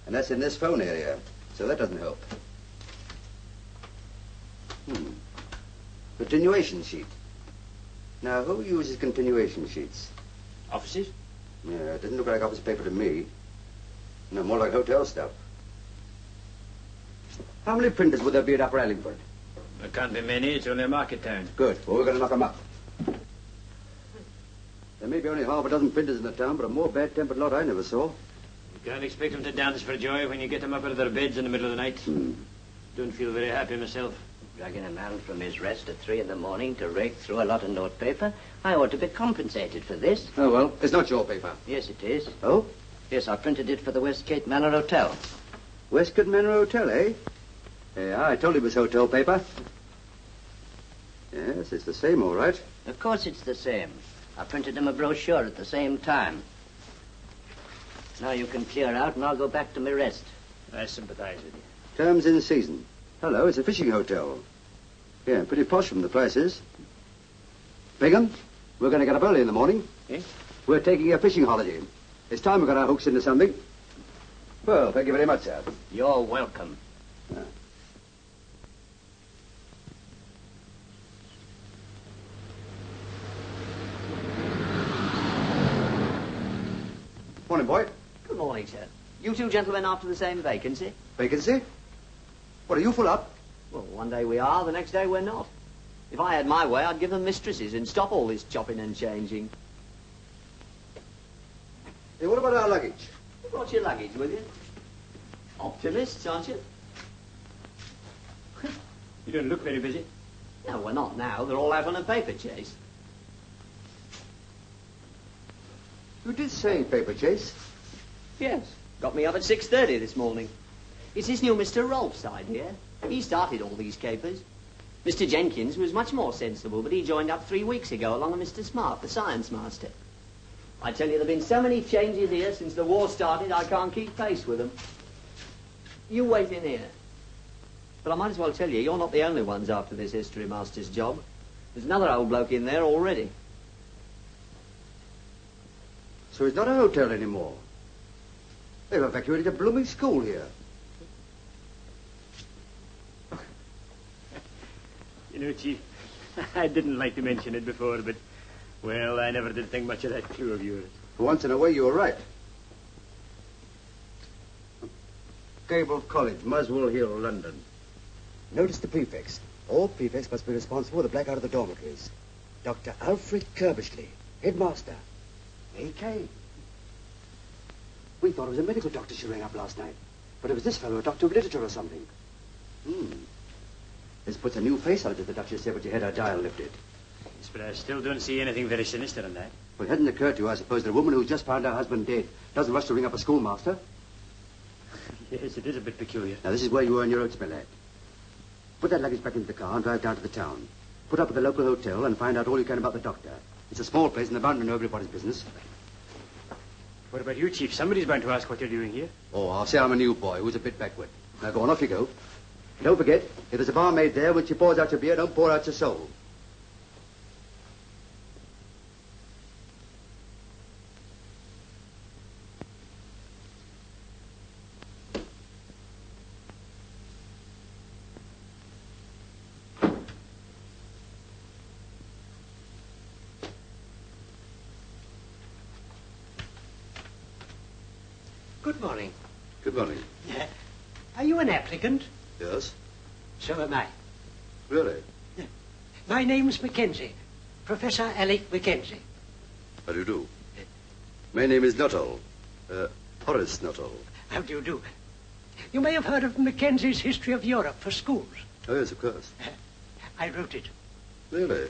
And that's in this phone area. So that doesn't help. Continuation sheet. Now, who uses continuation sheets? Offices? Yeah, it didn't look like office paper to me. No, more like hotel stuff. How many printers would there be at Upper Ellingford? There can't be many. It's only a market town. Good. Well, we're going to knock them up. There may be only half a dozen printers in the town, but a more bad-tempered lot I never saw. You can't expect them to dance for joy when you get them up out of their beds in the middle of the night. Don't feel very happy myself. Dragging a man from his rest at 3 in the morning to rake through a lot of notepaper. I ought to be compensated for this. Oh, well, it's not your paper. Yes, it is. Oh? Yes, I printed it for the Westgate Manor Hotel. Westgate Manor Hotel, eh? Yeah, I told you it was hotel paper. Yes, it's the same, all right. Of course it's the same. I printed him a brochure at the same time. Now you can clear out and I'll go back to my rest. I sympathize with you. Terms in season. Hello, it's a fishing hotel. Yeah, pretty posh from the prices. Bingham, we're going to get up early in the morning. Eh? We're taking a fishing holiday. It's time we got our hooks into something. Well, thank you very much, sir. You're welcome. Morning, boy. Good morning, sir. You two gentlemen after the same vacancy? Vacancy? What, are you full up? Well, one day we are, the next day we're not. If I had my way, I'd give them mistresses and stop all this chopping and changing. Hey, what about our luggage? You brought your luggage with you? Optimists, aren't you? You don't look very busy. No, we're not now. They're all out on a paper chase. You did say paper chase. Yes. Got me up at 6:30 this morning. It's this new Mr. Rolfe's idea. He started all these capers. Mr. Jenkins was much more sensible, but he joined up 3 weeks ago along with Mr. Smart, the science master. I tell you, there have been so many changes here since the war started, I can't keep pace with them. You wait in here. But I might as well tell you, you're not the only ones after this history master's job. There's another old bloke in there already. So it's not a hotel anymore. They've evacuated a blooming school here. You know, Chief, I didn't like to mention it before, but, well, I never did think much of that clue of yours. For once in a way, you were right. Cable College, Muswell Hill, London. Notice the prefix. All prefects must be responsible for the blackout of the dormitories. Dr. Alfred Kirbishley, headmaster. A.K. We thought it was a medical doctor she rang up last night. But it was this fellow, a doctor of literature or something. This puts a new face on it, as the Duchess said when she had her dial lifted. Yes, but I still don't see anything very sinister in that. Well, it hadn't occurred to you, I suppose, that a woman who's just found her husband dead doesn't rush to ring up a schoolmaster. Yes, it is a bit peculiar. Now, this is where you earn your oats, my lad. Put that luggage back into the car and drive down to the town. Put up at the local hotel and find out all you can about the doctor. It's a small place and they're bound to know everybody's business. What about you, Chief? Somebody's bound to ask what you're doing here. Oh, I'll say I'm a new boy who's a bit backward. Now, go on, off you go. Don't forget, if there's a barmaid there, when she pours out your beer, don't pour out your soul. Good morning. Good morning. Are you an applicant? Yes? So am I. Really? My name's Mackenzie. Professor Alec Mackenzie. How do you do? My name is Nuttall. Horace Nuttall. How do you do? You may have heard of Mackenzie's History of Europe for schools. Oh, yes, of course. I wrote it. Really?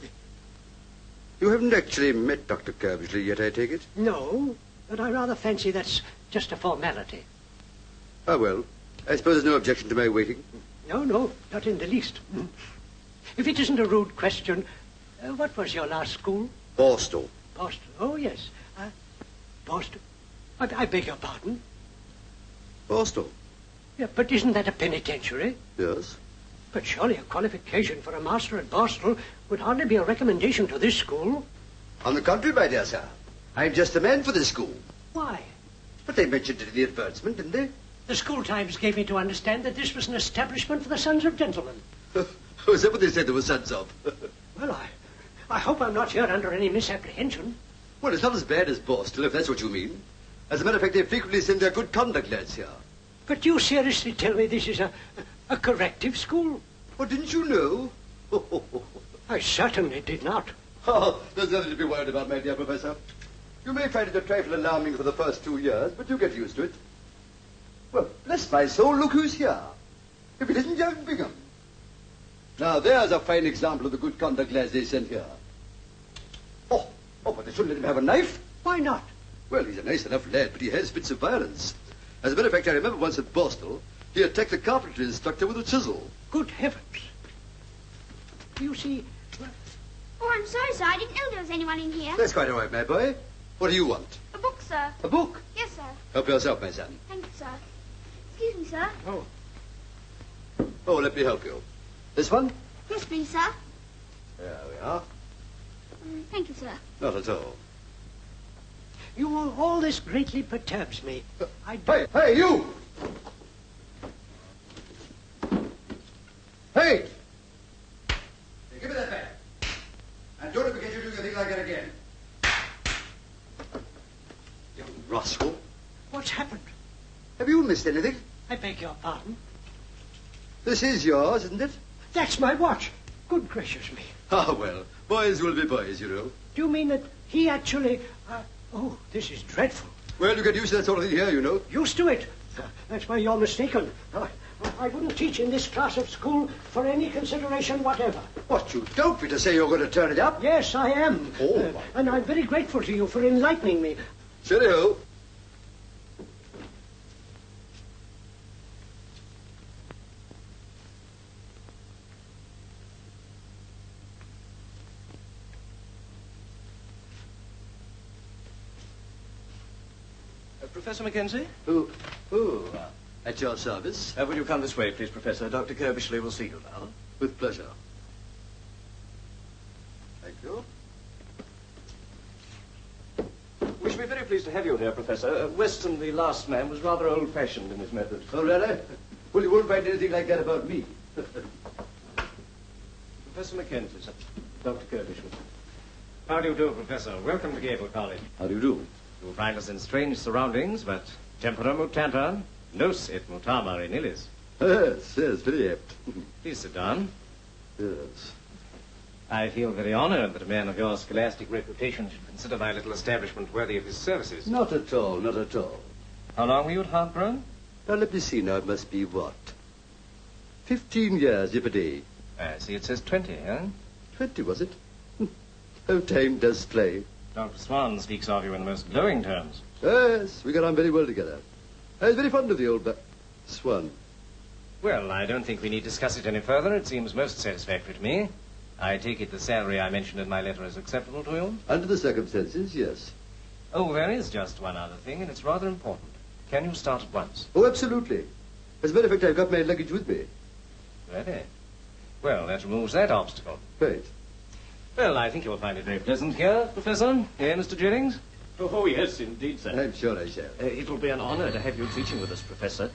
You haven't actually met Dr. Kirbishley yet, I take it? No, but I rather fancy that's just a formality. Ah, well, I suppose there's no objection to my waiting. No, not in the least. If it isn't a rude question, what was your last school? Borstal. Boston. Oh, yes. Boston. I beg your pardon? Borstal? Yeah, but isn't that a penitentiary? Yes. But surely a qualification for a master at Borstal would hardly be a recommendation to this school. On the contrary, my dear sir. I'm just the man for this school. Why? But they mentioned it in the advertisement, didn't they? The school times gave me to understand that this was an establishment for the sons of gentlemen. Oh, is that what they said there were sons of? Well, I hope I'm not here under any misapprehension. Well, it's not as bad as Borstal, if that's what you mean. As a matter of fact, they frequently send their good conduct lads here. But you seriously tell me this is a corrective school? Oh, didn't you know? I certainly did not. Oh, there's nothing to be worried about, my dear Professor. You may find it a trifle alarming for the first 2 years, but you'll get used to it. Well, bless my soul, look who's here. If it isn't young Bingham. Now, there's a fine example of the good conduct lads they sent here. Oh, but they shouldn't let him have a knife. Why not? Well, he's a nice enough lad, but he has fits of violence. As a matter of fact, I remember once at Borstal, he attacked the carpentry instructor with a chisel. Good heavens. You see... Oh, I'm sorry, sir. I didn't know there was anyone in here. That's quite all right, my boy. What do you want? A book, sir. A book? Yes, sir. Help yourself, my son. Thank you, sir. Excuse me, sir. Oh, let me help you. This one? Yes, please, sir. There we are. Thank you, sir. Not at all. All this greatly perturbs me. Hey, you! Hey! Give me that back. And don't forget you do anything like that again. You rascal. What's happened? Have you missed anything? I beg your pardon? This is yours, isn't it? That's my watch. Good gracious me. Ah, well, boys will be boys, you know. Do you mean that he actually... oh, this is dreadful. Well, you get used to that sort of thing here, you know. Used to it? That's where you're mistaken. I wouldn't teach in this class of school for any consideration whatever. What, you don't mean to say you're going to turn it up? Yes, I am. Oh, and I'm very grateful to you for enlightening me. Cheerio. Professor Mackenzie? At your service. Will you come this way, please, Professor? Dr. Kirbishley will see you now. With pleasure. We're very pleased to have you here, Professor. Weston, the last man, was rather old-fashioned in his methods. Oh, really? Well, you won't find anything like that about me. Professor Mackenzie, sir. Dr. Kirbysham. How do you do, Professor? Welcome to Gable College. How do you do? You'll find us in strange surroundings, but tempora mutanta, nos et mutama in illis. Yes, very apt. Please sit down. Yes. I feel very honored that a man of your scholastic reputation should consider my little establishment worthy of his services. Not at all, not at all. How long were you at Harker? Now, let me see now. It must be what? 15 years, if a day. I see it says 20, huh? 20, was it? Oh, time does fly. Dr. Swan speaks of you in the most glowing terms. Yes, we got on very well together. I was very fond of the old Swan. Well, I don't think we need discuss it any further. It seems most satisfactory to me. I take it the salary I mentioned in my letter is acceptable to you? Under the circumstances, yes. Oh, there is just one other thing, and it's rather important. Can you start at once? Oh, absolutely. As a matter of fact, I've got my luggage with me. Really? Well, that removes that obstacle. Right. Well, I think you'll find it very pleasant here, Professor. Here, Mr. Jennings? Oh, yes, indeed, sir. I'm sure I shall. It'll be an honor to have you teaching with us, Professor.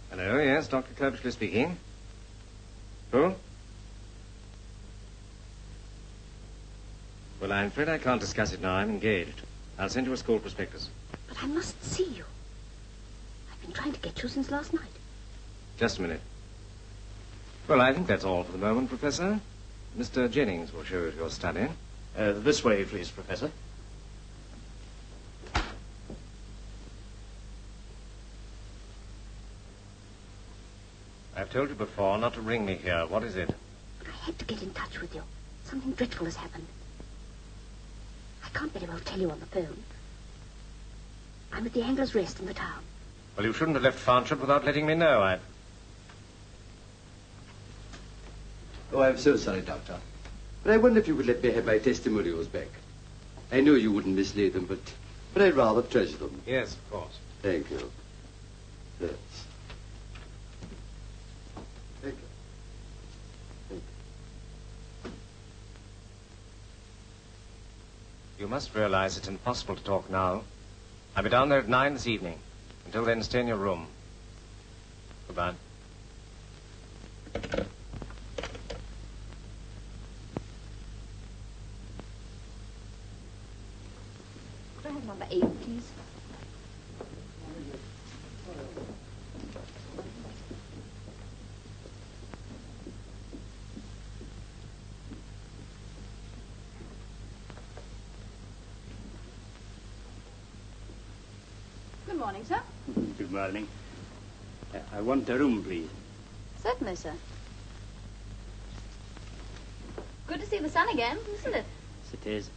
Hello, yes, Dr. Kirbysham speaking. Who? Well, I'm afraid I can't discuss it now. I'm engaged. I'll send you a school prospectus. But I must see you. I've been trying to get you since last night. Just a minute. Well, I think that's all for the moment, Professor. Mr. Jennings will show you your study. This way, please, Professor. I've told you before not to ring me here. What is it? I had to get in touch with you. Something dreadful has happened. I can't very well tell you on the phone. I'm at the Angler's Rest in the town. Well, you shouldn't have left Farnshire without letting me know. Oh, I'm so sorry, Doctor. But I wonder if you would let me have my testimonials back. I know you wouldn't mislay them, but I'd rather treasure them. Yes, of course. Thank you. Yes. Thank you. Thank you. You must realize it's impossible to talk now. I'll be down there at 9 this evening. Until then, stay in your room. Goodbye. Could I have number 8, please? Good morning, sir. Good morning. I want a room, please. Certainly, sir. Good to see the sun again, isn't it? Yes, it is.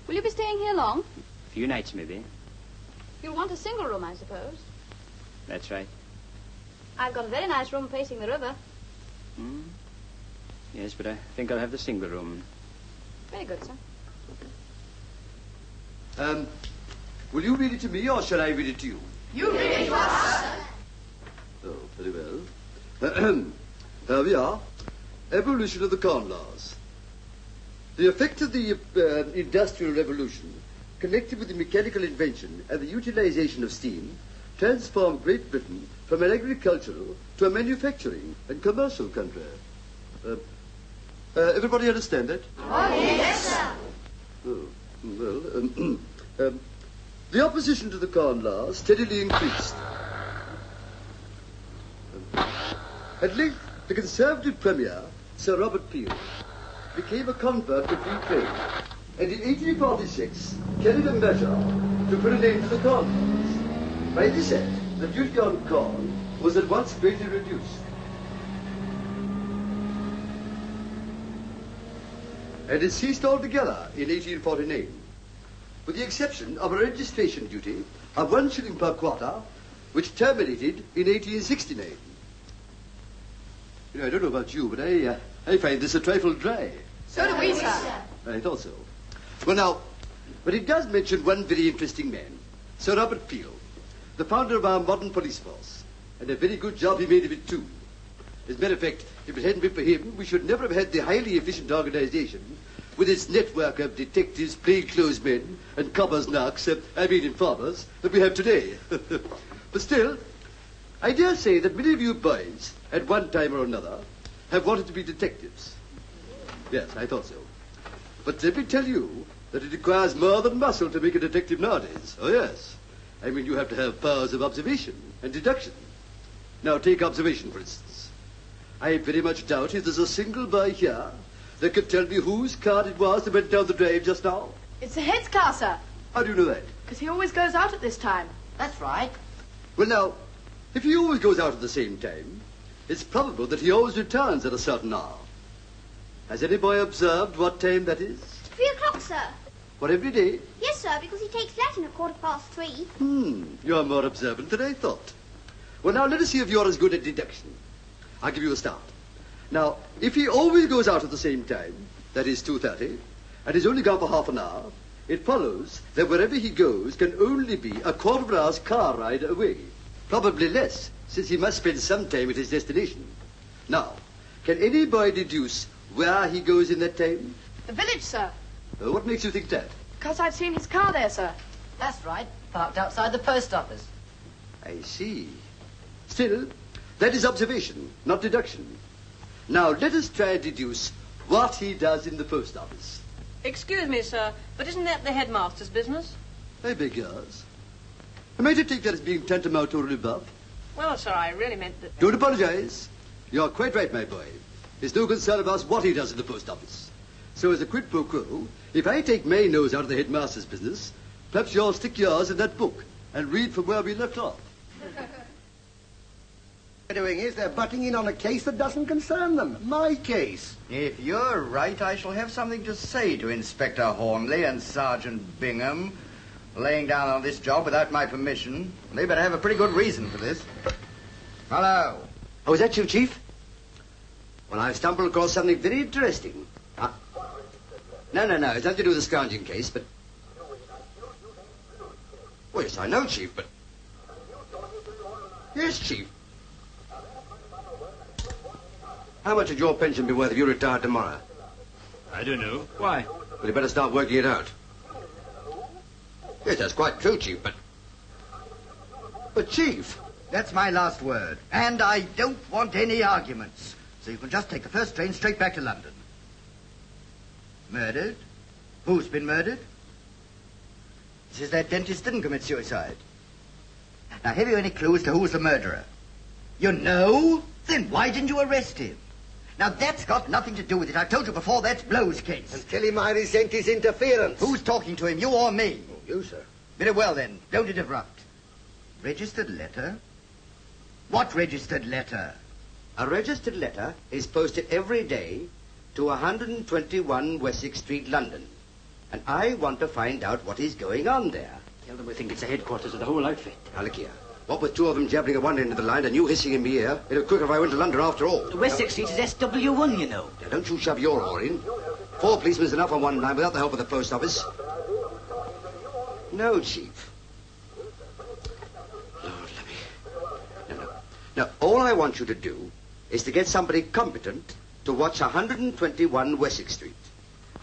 Will you be staying here long? A few nights, maybe. You'll want a single room, I suppose. That's right. I've got a very nice room facing the river. Hmm? Yes, but I think I'll have the single room. Very good, sir. Will you read it to me, or shall I read it to you? You read it to us, sir. Oh, very well. Here we are. Evolution of the Corn Laws. The effect of the Industrial Revolution, connected with the mechanical invention and the utilization of steam, transformed Great Britain from an agricultural to a manufacturing and commercial country. Everybody understand that? Oh, yes, sir. Oh, well, the opposition to the Corn Laws steadily increased. At length, the Conservative Premier, Sir Robert Peel, became a convert to free trade, and in 1846 carried a measure to put an end to the Corn Laws. By this act, the duty on corn was at once greatly reduced. And it ceased altogether in 1849, with the exception of a registration duty of 1 shilling per quarter, which terminated in 1869. You know, I don't know about you, but I find this a trifle dry. So do we, sir. I thought so. Well, now, but it does mention one very interesting man, Sir Robert Peel, the founder of our modern police force, and a very good job he made of it, too. As a matter of fact, if it hadn't been for him, we should never have had the highly efficient organization with its network of detectives, plainclothesmen, and coppers knocks, informers, that we have today. But still, I dare say that many of you boys, at one time or another, have wanted to be detectives. Yes, I thought so. But let me tell you that it requires more than muscle to make a detective nowadays. Oh, yes. I mean, you have to have powers of observation and deduction. Now, take observation, for instance. I very much doubt if there's a single boy here that could tell me whose card it was that went down the drive just now. It's the head's car, sir. How do you know that? Because he always goes out at this time. That's right. Well, now, if he always goes out at the same time, it's probable that he always returns at a certain hour. Has any boy observed what time that is? 3 o'clock, sir. What, every day? Yes, sir, because he takes Latin at 3:15. You're more observant than I thought. Well, now, let us see if you're as good at deduction. I'll give you a start. Now, if he always goes out at the same time, that is 2:30, and he's only gone for half an hour, it follows that wherever he goes can only be a quarter of an hour's car ride away. Probably less, since he must spend some time at his destination. Now, can any boy deduce where he goes in that time? The village, sir. What makes you think that? Because I've seen his car there, sir. That's right. Parked outside the post office. I see. Still, that is observation, not deduction. Now, let us try and deduce what he does in the post office. Excuse me, sir, but isn't that the headmaster's business? I beg yours. Am I to take that as being tantamount to a rebuff? Well, sir, I really meant that... Don't apologize. You're quite right, my boy. There's no concern of us what he does in the post office. So as a quid pro quo, if I take my nose out of the headmaster's business, perhaps you'll stick yours in that book and read from where we left off. What they're doing is they're butting in on a case that doesn't concern them. My case. If you're right, I shall have something to say to Inspector Hornleigh and Sergeant Bingham. Laying down on this job without my permission. They better have a pretty good reason for this. Hello. Oh, is that you, Chief? Well, I've stumbled across something very interesting. No. It's nothing to do with the scrounging case, but... Oh, yes, I know, Chief, but... Yes, Chief. How much would your pension be worth if you retired tomorrow? I don't know. Why? Well, you better start working it out. Yes, that's quite true, Chief, but... But, Chief... That's my last word. And I don't want any arguments. So you can just take the first train straight back to London. Murdered? Who's been murdered? Says that dentist didn't commit suicide. Now, have you any clue as to who's the murderer? You know? Then why didn't you arrest him? Now, that's got nothing to do with it. I told you before, that's Blow's case. And tell him I resent his interference. Who's talking to him, you or me? Oh, you, sir. Very well, then. Don't interrupt. Registered letter? What registered letter? A registered letter is posted every day to 121 Wessex Street, London. And I want to find out what is going on there. Tell them we think it's the headquarters of the whole outfit. Now, look here. What with 2 of them jabbering at one end of the line and you hissing in my ear, it'd be quicker if I went to London after all. The Wessex Street is SW1, you know. Now, don't you shove your oar in. 4 policemen's enough on one line without the help of the post office. No, Chief. Lord, let me... No. Now, all I want you to do is to get somebody competent to watch 121 Wessex Street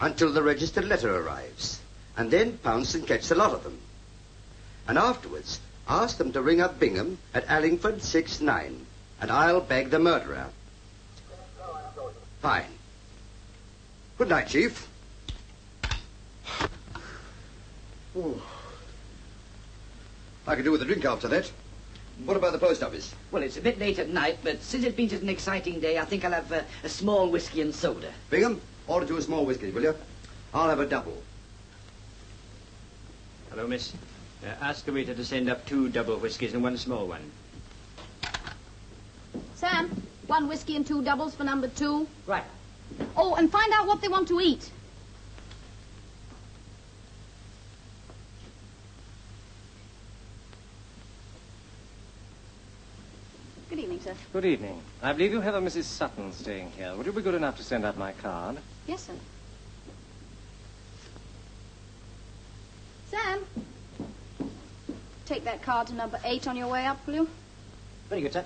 until the registered letter arrives, and then pounce and catch the lot of them. And afterwards, ask them to ring up Bingham at Allingford 69, and I'll bag the murderer. Fine. Good night, Chief. Ooh. I could do with a drink after that. What about the post office? Well, it's a bit late at night, but since it's been such an exciting day, I think I'll have a small whiskey and soda. Bingham, order 2 a small whiskey, will you? I'll have a double. Hello, miss. Ask the waiter to send up 2 double whiskies and 1 small one. Sam, 1 whiskey and 2 doubles for number 2. Right. Oh, and find out what they want to eat. Good evening, sir. Good evening. I believe you have a Mrs. Sutton staying here. Would you be good enough to send out my card? Yes, sir. Sam, take that card to number 8 on your way up, will you? Very good, sir.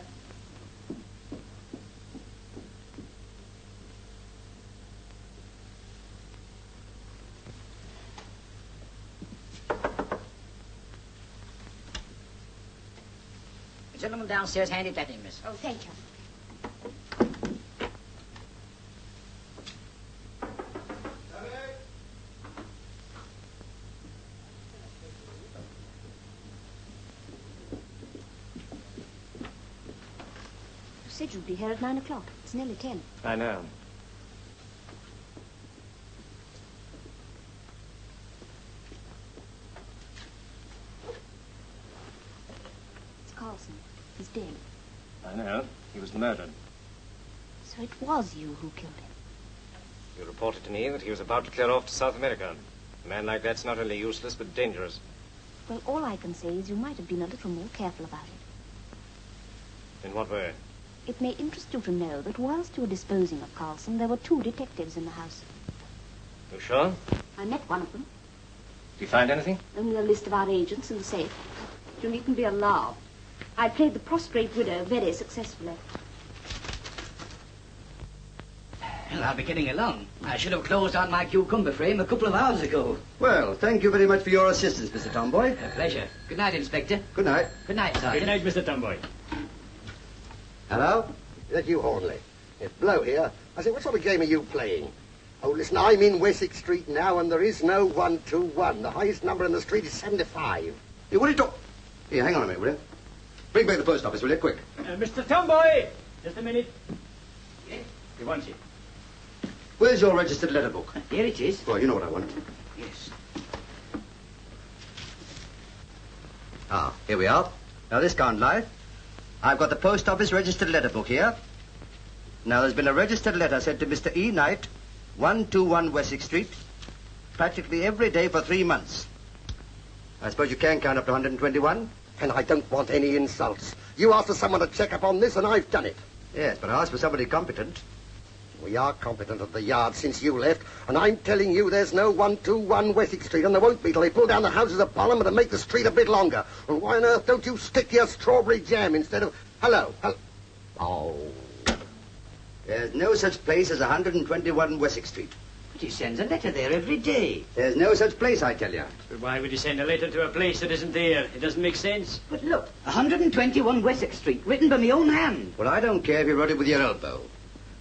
The gentleman downstairs handed that in, miss. Oh, thank you. You said you'd be here at 9 o'clock. It's nearly 10. I know. It's Carlson. He's dead. I know. He was murdered. So it was you who killed him. You reported to me that he was about to clear off to South America. A man like that's not only useless, but dangerous. Well, all I can say is you might have been a little more careful about it. In what way? It may interest you to know that whilst you were disposing of Carlson, there were 2 detectives in the house. You sure? I met one of them. Did you find anything? Only a list of our agents in the safe. You needn't be alarmed. I played the prostrate widow very successfully. Well, I'll be getting along. I should have closed on my cucumber frame a couple of hours ago. Well, thank you very much for your assistance, Mr. Tomboy. A pleasure. Good night, Inspector. Good night. Good night, Sergeant. Good night, Mr. Tomboy. Hello? Is that you, Hornleigh? It's Blow here. I say, what sort of game are you playing? Oh, listen, I'm in Wessex Street now, and there is no 121. The highest number in the street is 75. Hey, what are you talking? Here, hang on a minute, will you? Bring back the post office, will you? Quick. Mr. Tomboy! Just a minute. Yes? He wants you. Where's your registered letter book? Here it is. Well, you know what I want. Yes. Ah, here we are. Now, this can't lie. I've got the post office registered letter book here. Now, there's been a registered letter sent to Mr. E. Knight, 121 Wessex Street, practically every day for 3 months. I suppose you can count up to 121? And I don't want any insults. You asked for someone to check up on this, and I've done it. Yes, but I asked for somebody competent. We are competent at the yard since you left, and I'm telling you there's no 121 Wessex Street, and there won't be till they pull down the houses of Parliament and make the street a bit longer. And why on earth don't you stick to your strawberry jam instead of... Hello. Oh. There's no such place as 121 Wessex Street. But he sends a letter there every day. There's no such place, I tell you. But why would you send a letter to a place that isn't there? It doesn't make sense. But look, 121 Wessex Street, written by my own hand. Well, I don't care if you wrote it with your elbow.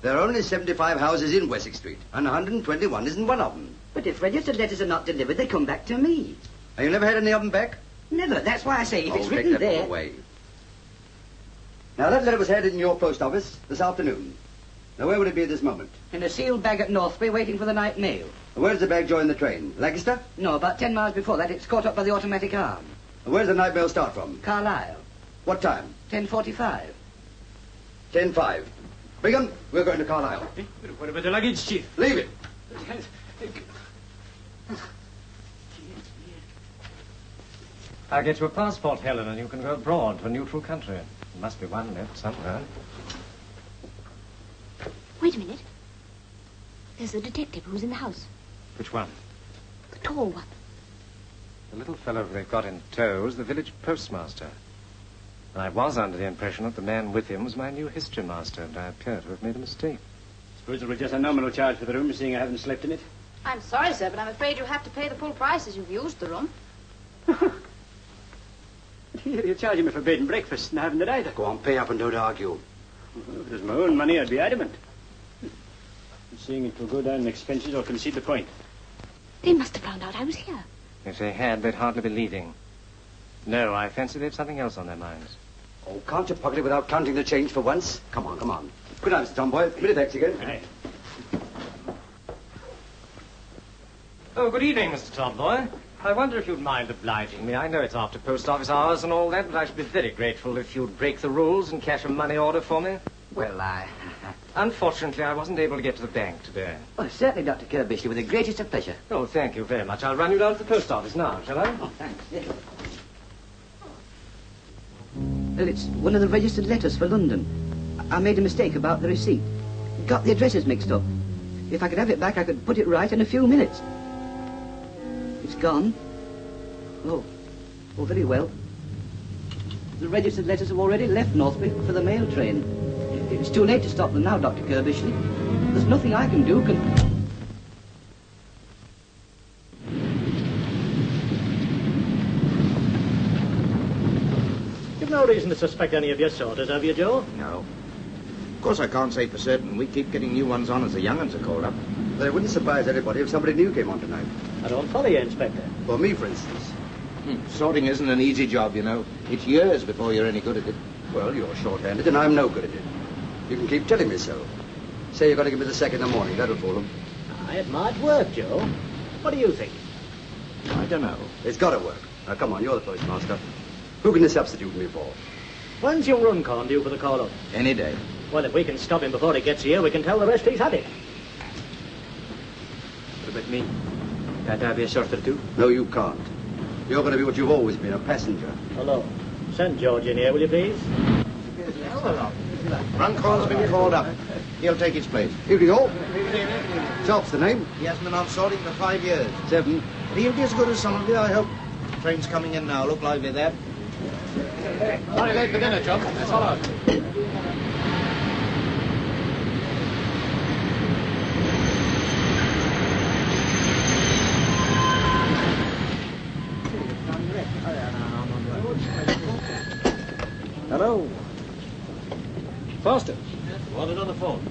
There are only 75 houses in Wessex Street, and 121 isn't one of them. But if registered letters are not delivered, they come back to me. Have you never had any of them back? Never. That's why I say if it's take written that there... one away. Now, that letter was handed in your post office this afternoon. Now, where would it be at this moment? In a sealed bag at Northbury, waiting for the night mail. Where does the bag join the train? Lancaster? No, about 10 miles before that, it's caught up by the automatic arm. Where does the night mail start from? Carlisle. What time? 10:45. 10:05. Bingham, we're going to Carlisle. What about the luggage, Chief? Leave it. I'll get you a passport, Helen, and you can go abroad to a neutral country. There must be one left somewhere. Wait a minute. There's a detective who's in the house. Which one? The tall one. The little fellow they've got in tow is the village postmaster. And I was under the impression that the man with him was my new history master, and I appear to have made a mistake. Suppose it was just a nominal charge for the room, seeing I haven't slept in it? I'm sorry, sir, but I'm afraid you'll have to pay the full price as you've used the room. You're charging me for bed and breakfast, and I haven't it either. Go on, pay up and don't argue. Well, if it was my own money, I'd be adamant. Seeing it will go down in expenses or concede the point. They must have found out I was here. If they had, they'd hardly be leaving. No, I fancy they've something else on their minds. Oh, can't you pocket it without counting the change for once? Come on, come on. Good night, Mr. Tomboy. Give me the thanks again. Right. Oh, good evening, Mr. Tomboy. I wonder if you'd mind obliging me. I know it's after post office hours and all that, but I should be very grateful if you'd break the rules and cash a money order for me. Well, Unfortunately, I wasn't able to get to the bank today. Oh, certainly, Dr. Kirbishley, with the greatest of pleasure. Oh, thank you very much. I'll run you down to the post office now, shall I? Oh, thanks. Yes. Well, it's one of the registered letters for London. I made a mistake about the receipt. Got the addresses mixed up. If I could have it back, I could put it right in a few minutes. It's gone. Oh, very well. The registered letters have already left Northbury for the mail train. It's too late to stop them now, Dr. Kirbishley. There's nothing I can do. You've no reason to suspect any of your sorters, have you, Joe? No. Of course, I can't say for certain. We keep getting new ones on as the young ones are called up. But it wouldn't surprise anybody if somebody new came on tonight. I don't follow you, Inspector. For me, for instance. Sorting isn't an easy job, you know. It's years before you're any good at it. Well, you're short-handed and I'm no good at it. You can keep telling me so. Say you're going to give me the sack in the morning. That'll fool them. It might work, Joe. What do you think? I don't know. It's got to work. Now, come on, you're the postmaster. Who can you substitute me for? When's young Runcorn due for the call-up? Any day. Well, if we can stop him before he gets here, we can tell the rest he's had it. What about me? Can't I be a sorter too? No, you can't. You're going to be what you've always been, a passenger. Hello. Send George in here, will you, please? Runcorn's been called up. He'll take his place. Evening all. Sharp's the name. He hasn't been on sorting for 5 years. 7. But he'll be as good as some of you, I hope. Train's coming in now. Look lively there. Sorry, late for dinner, John. Let's all out. Hello. Faster. Wanted on the phone.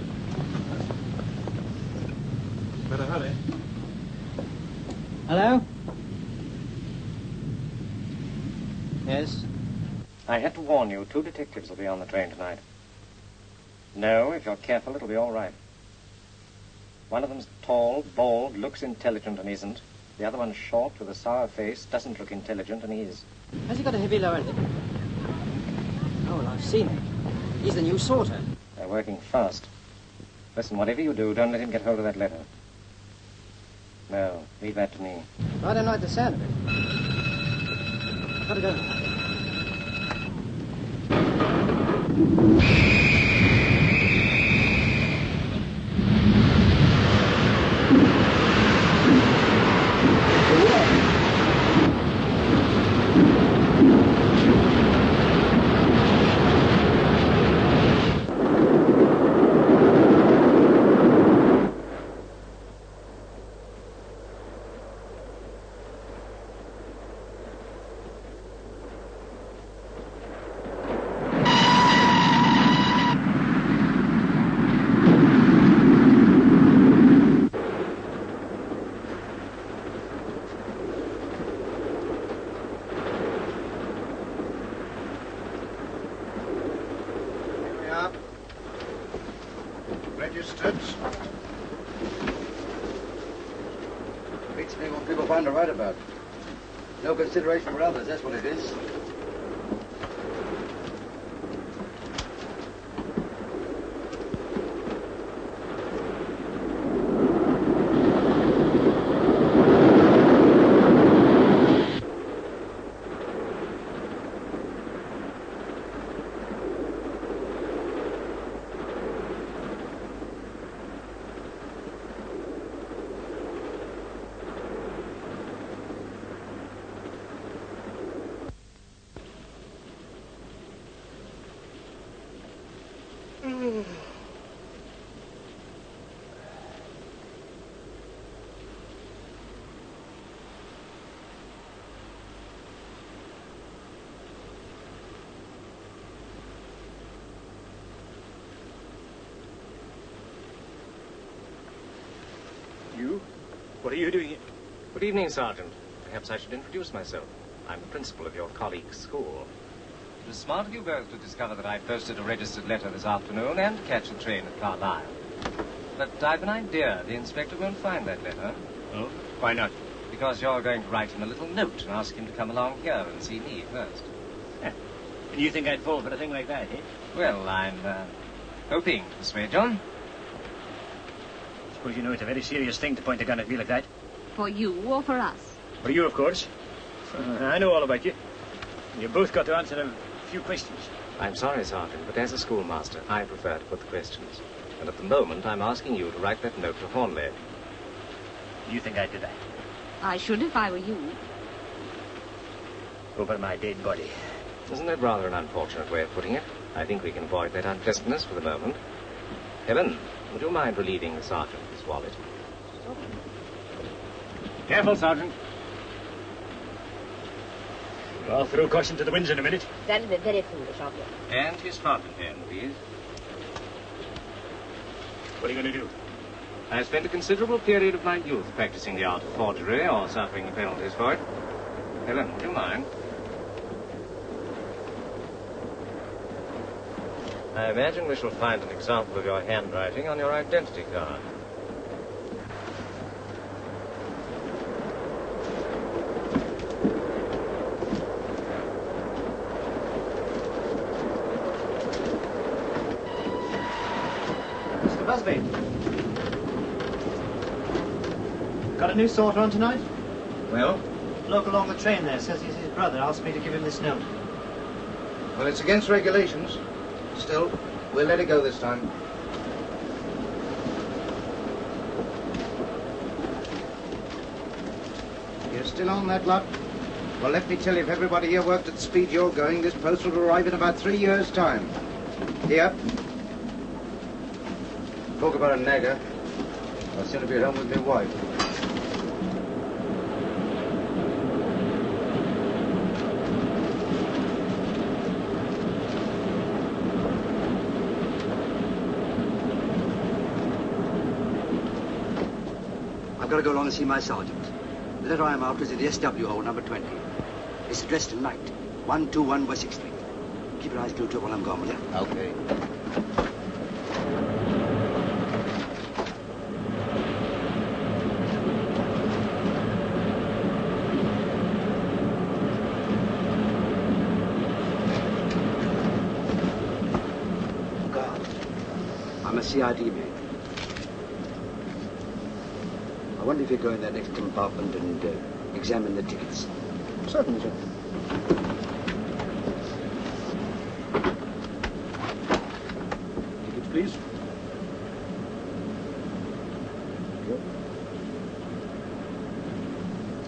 Better hurry. Hello? Yes? I had to warn you, 2 detectives will be on the train tonight. No, if you're careful, it'll be all right. One of them's tall, bald, looks intelligent and isn't. The other one's short, with a sour face, doesn't look intelligent and is. Has he got a heavy lower lip? Oh, well, I've seen him. He's the new sorter. They're working fast. Listen, whatever you do, don't let him get hold of that letter. No, leave that to me. I don't like the sound of it. I've got to go. Registered. Beats me what people find to write about. No consideration for others, that's what it is. You? What are you doing here? Good evening, Sergeant. Perhaps I should introduce myself. I'm the principal of your colleague's school. It was smart of you both to discover that I posted a registered letter this afternoon and to catch the train at Carlisle. But I've an idea. The inspector won't find that letter. Oh? Why not? Because you're going to write him a little note and ask him to come along here and see me first. And you think I'd fall for a thing like that, eh? Well, I'm hoping this way, John. Suppose you know it's a very serious thing to point a gun at me like that. For you or for us? For you, of course. I know all about you. You both got to answer a few questions. I'm sorry, Sergeant, but as a schoolmaster, I prefer to put the questions. And at the moment, I'm asking you to write that note to Hornleigh. You think I'd do that? I should if I were you. Over my dead body. Isn't that rather an unfortunate way of putting it? I think we can avoid that unpleasantness for the moment. Helen, would you mind relieving the sergeant of his wallet? Careful, Sergeant. I'll throw caution to the winds in a minute. That'll be very foolish of you. And his fountain pen, please. What are you going to do? I spent a considerable period of my youth practicing the art of forgery or suffering the penalties for it. Helen, would you mind? I imagine we shall find an example of your handwriting on your identity card. Mr. Busby. Got a new sorter on tonight? Well? Bloke along the train there says he's his brother. Asked me to give him this note. Well, it's against regulations. Still, we'll let it go this time. You're still on that lot? Well, let me tell you, if everybody here worked at the speed you're going, this post will arrive in about 3 years' time. Here. Talk about a nagger. I'll soon be at home with my wife. I've got to go along and see my sergeant. The letter I'm after is in the SW hole, number 20. It's addressed to Knight, 121 Wessex Street. Keep your eyes glued to it while I'm gone, will you? Okay. God, I'm a CID man. I wonder if you go in that next compartment and examine the tickets. Certainly, sir. Tickets, please.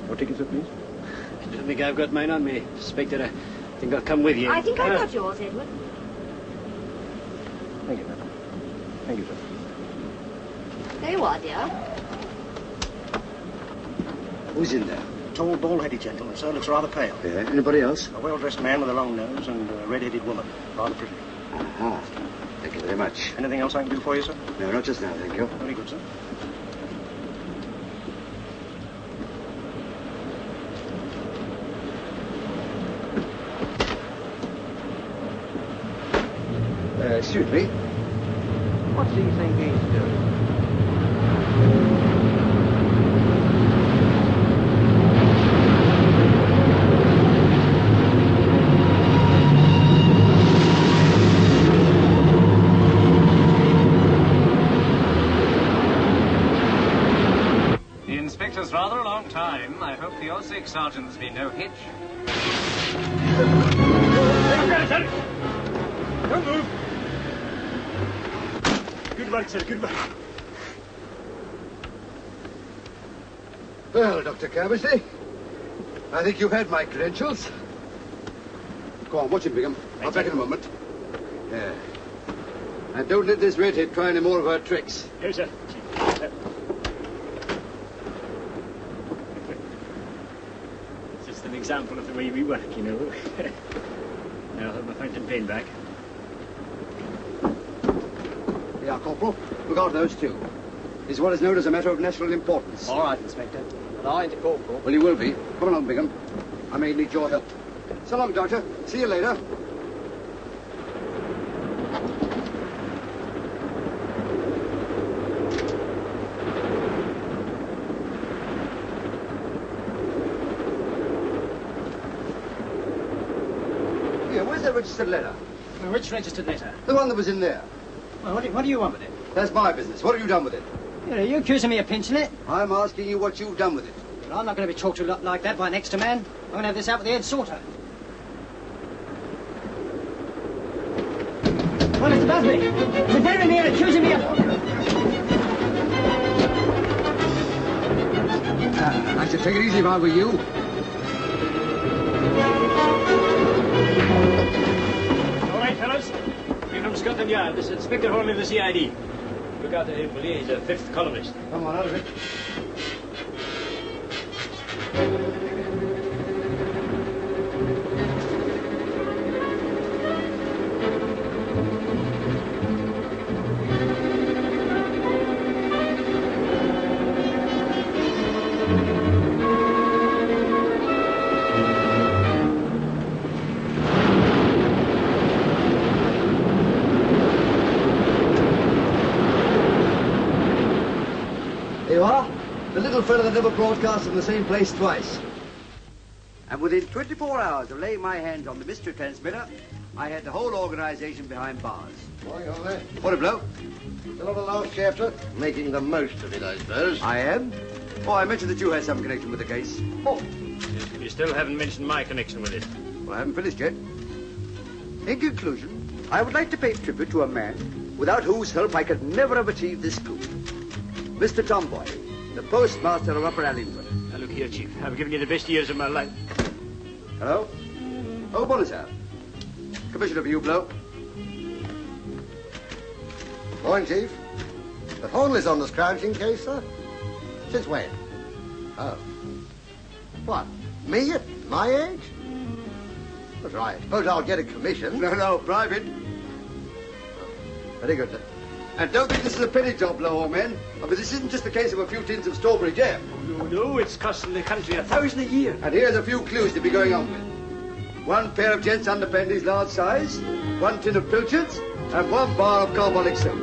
Your tickets, sir, please. I don't think I've got mine on me. Inspector, I think I'll come with you. I think I've got yours, Edward. Thank you, madam. Thank you, sir. There you are, dear. Who's in there? Tall, bald-headed gentleman, sir. Looks rather pale. Yeah. Anybody else? A well-dressed man with a long nose and a red-headed woman. Rather pretty. Aha. Thank you very much. Anything else I can do for you, sir? No, not just now, thank you. Very good, sir. Excuse me. What's he think he's doing? The inspector's rather a long time. I hope for your sake, Sergeant, there's been no hitch. Don't move. Good work, sir, good work. Well, Dr. Caversley, I think you've had my credentials. Go on, watch him, Bingham. I'll be back in a moment. Yeah. And don't let this redhead try any more of her tricks. No, sir. It's just an example of the way we work, you know. Now I'll have my fountain pen back. Yeah, Corporal. Look out those two. It's what is known as a matter of national importance. All right, Inspector. But I ain't a corporal. Well, you will be. Come along, Bingham. I may need your help. So long, Doctor. See you later. Here, where's that registered letter? Which registered letter? The one that was in there. Well, what do you want with it? That's my business. What have you done with it? Are you accusing me of pinching it? I'm asking you what you've done with it. Well, I'm not going to be talked to like that by an extra man. I'm going to have this out with the head sorter. Well, Mr. Busby, the gentleman here accusing me of... I should take it easy if I were you. All right, fellas. We're from Scotland Yard. This is Inspector Hornleigh of the CID. Look out to him, will you? He's a 5th columnist. Come on, out of it. little fella that never broadcast in the same place twice. And within 24 hours of laying my hands on the mystery transmitter, I had the whole organization behind bars. Morning, Hornleigh. Morning, bloke. Still on the last chapter? Making the most of it, I suppose. I am. Oh, I mentioned that you had some connection with the case. Oh. You still haven't mentioned my connection with it. Well, I haven't finished yet. In conclusion, I would like to pay tribute to a man without whose help I could never have achieved this coup. Mr. Tomboy, the postmaster of Upper Allingford. Now, look here, Chief. I've given you the best years of my life. Hello? Oh, morning, sir. Commissioner for you, bloke. Morning, Chief. But Hornleigh's on the scrounging case, sir? Since when? Oh. What? Me at my age? That's right. Suppose I'll get a commission. No, private. Very good, sir. And don't think this is a penny job, old man. I mean, this isn't just a case of a few tins of strawberry jam. No, it's costing the country $1,000 a year. And here's a few clues to be going on with. 1 pair of gents' underpanties large size, 1 tin of pilchards, and 1 bar of carbolic soap.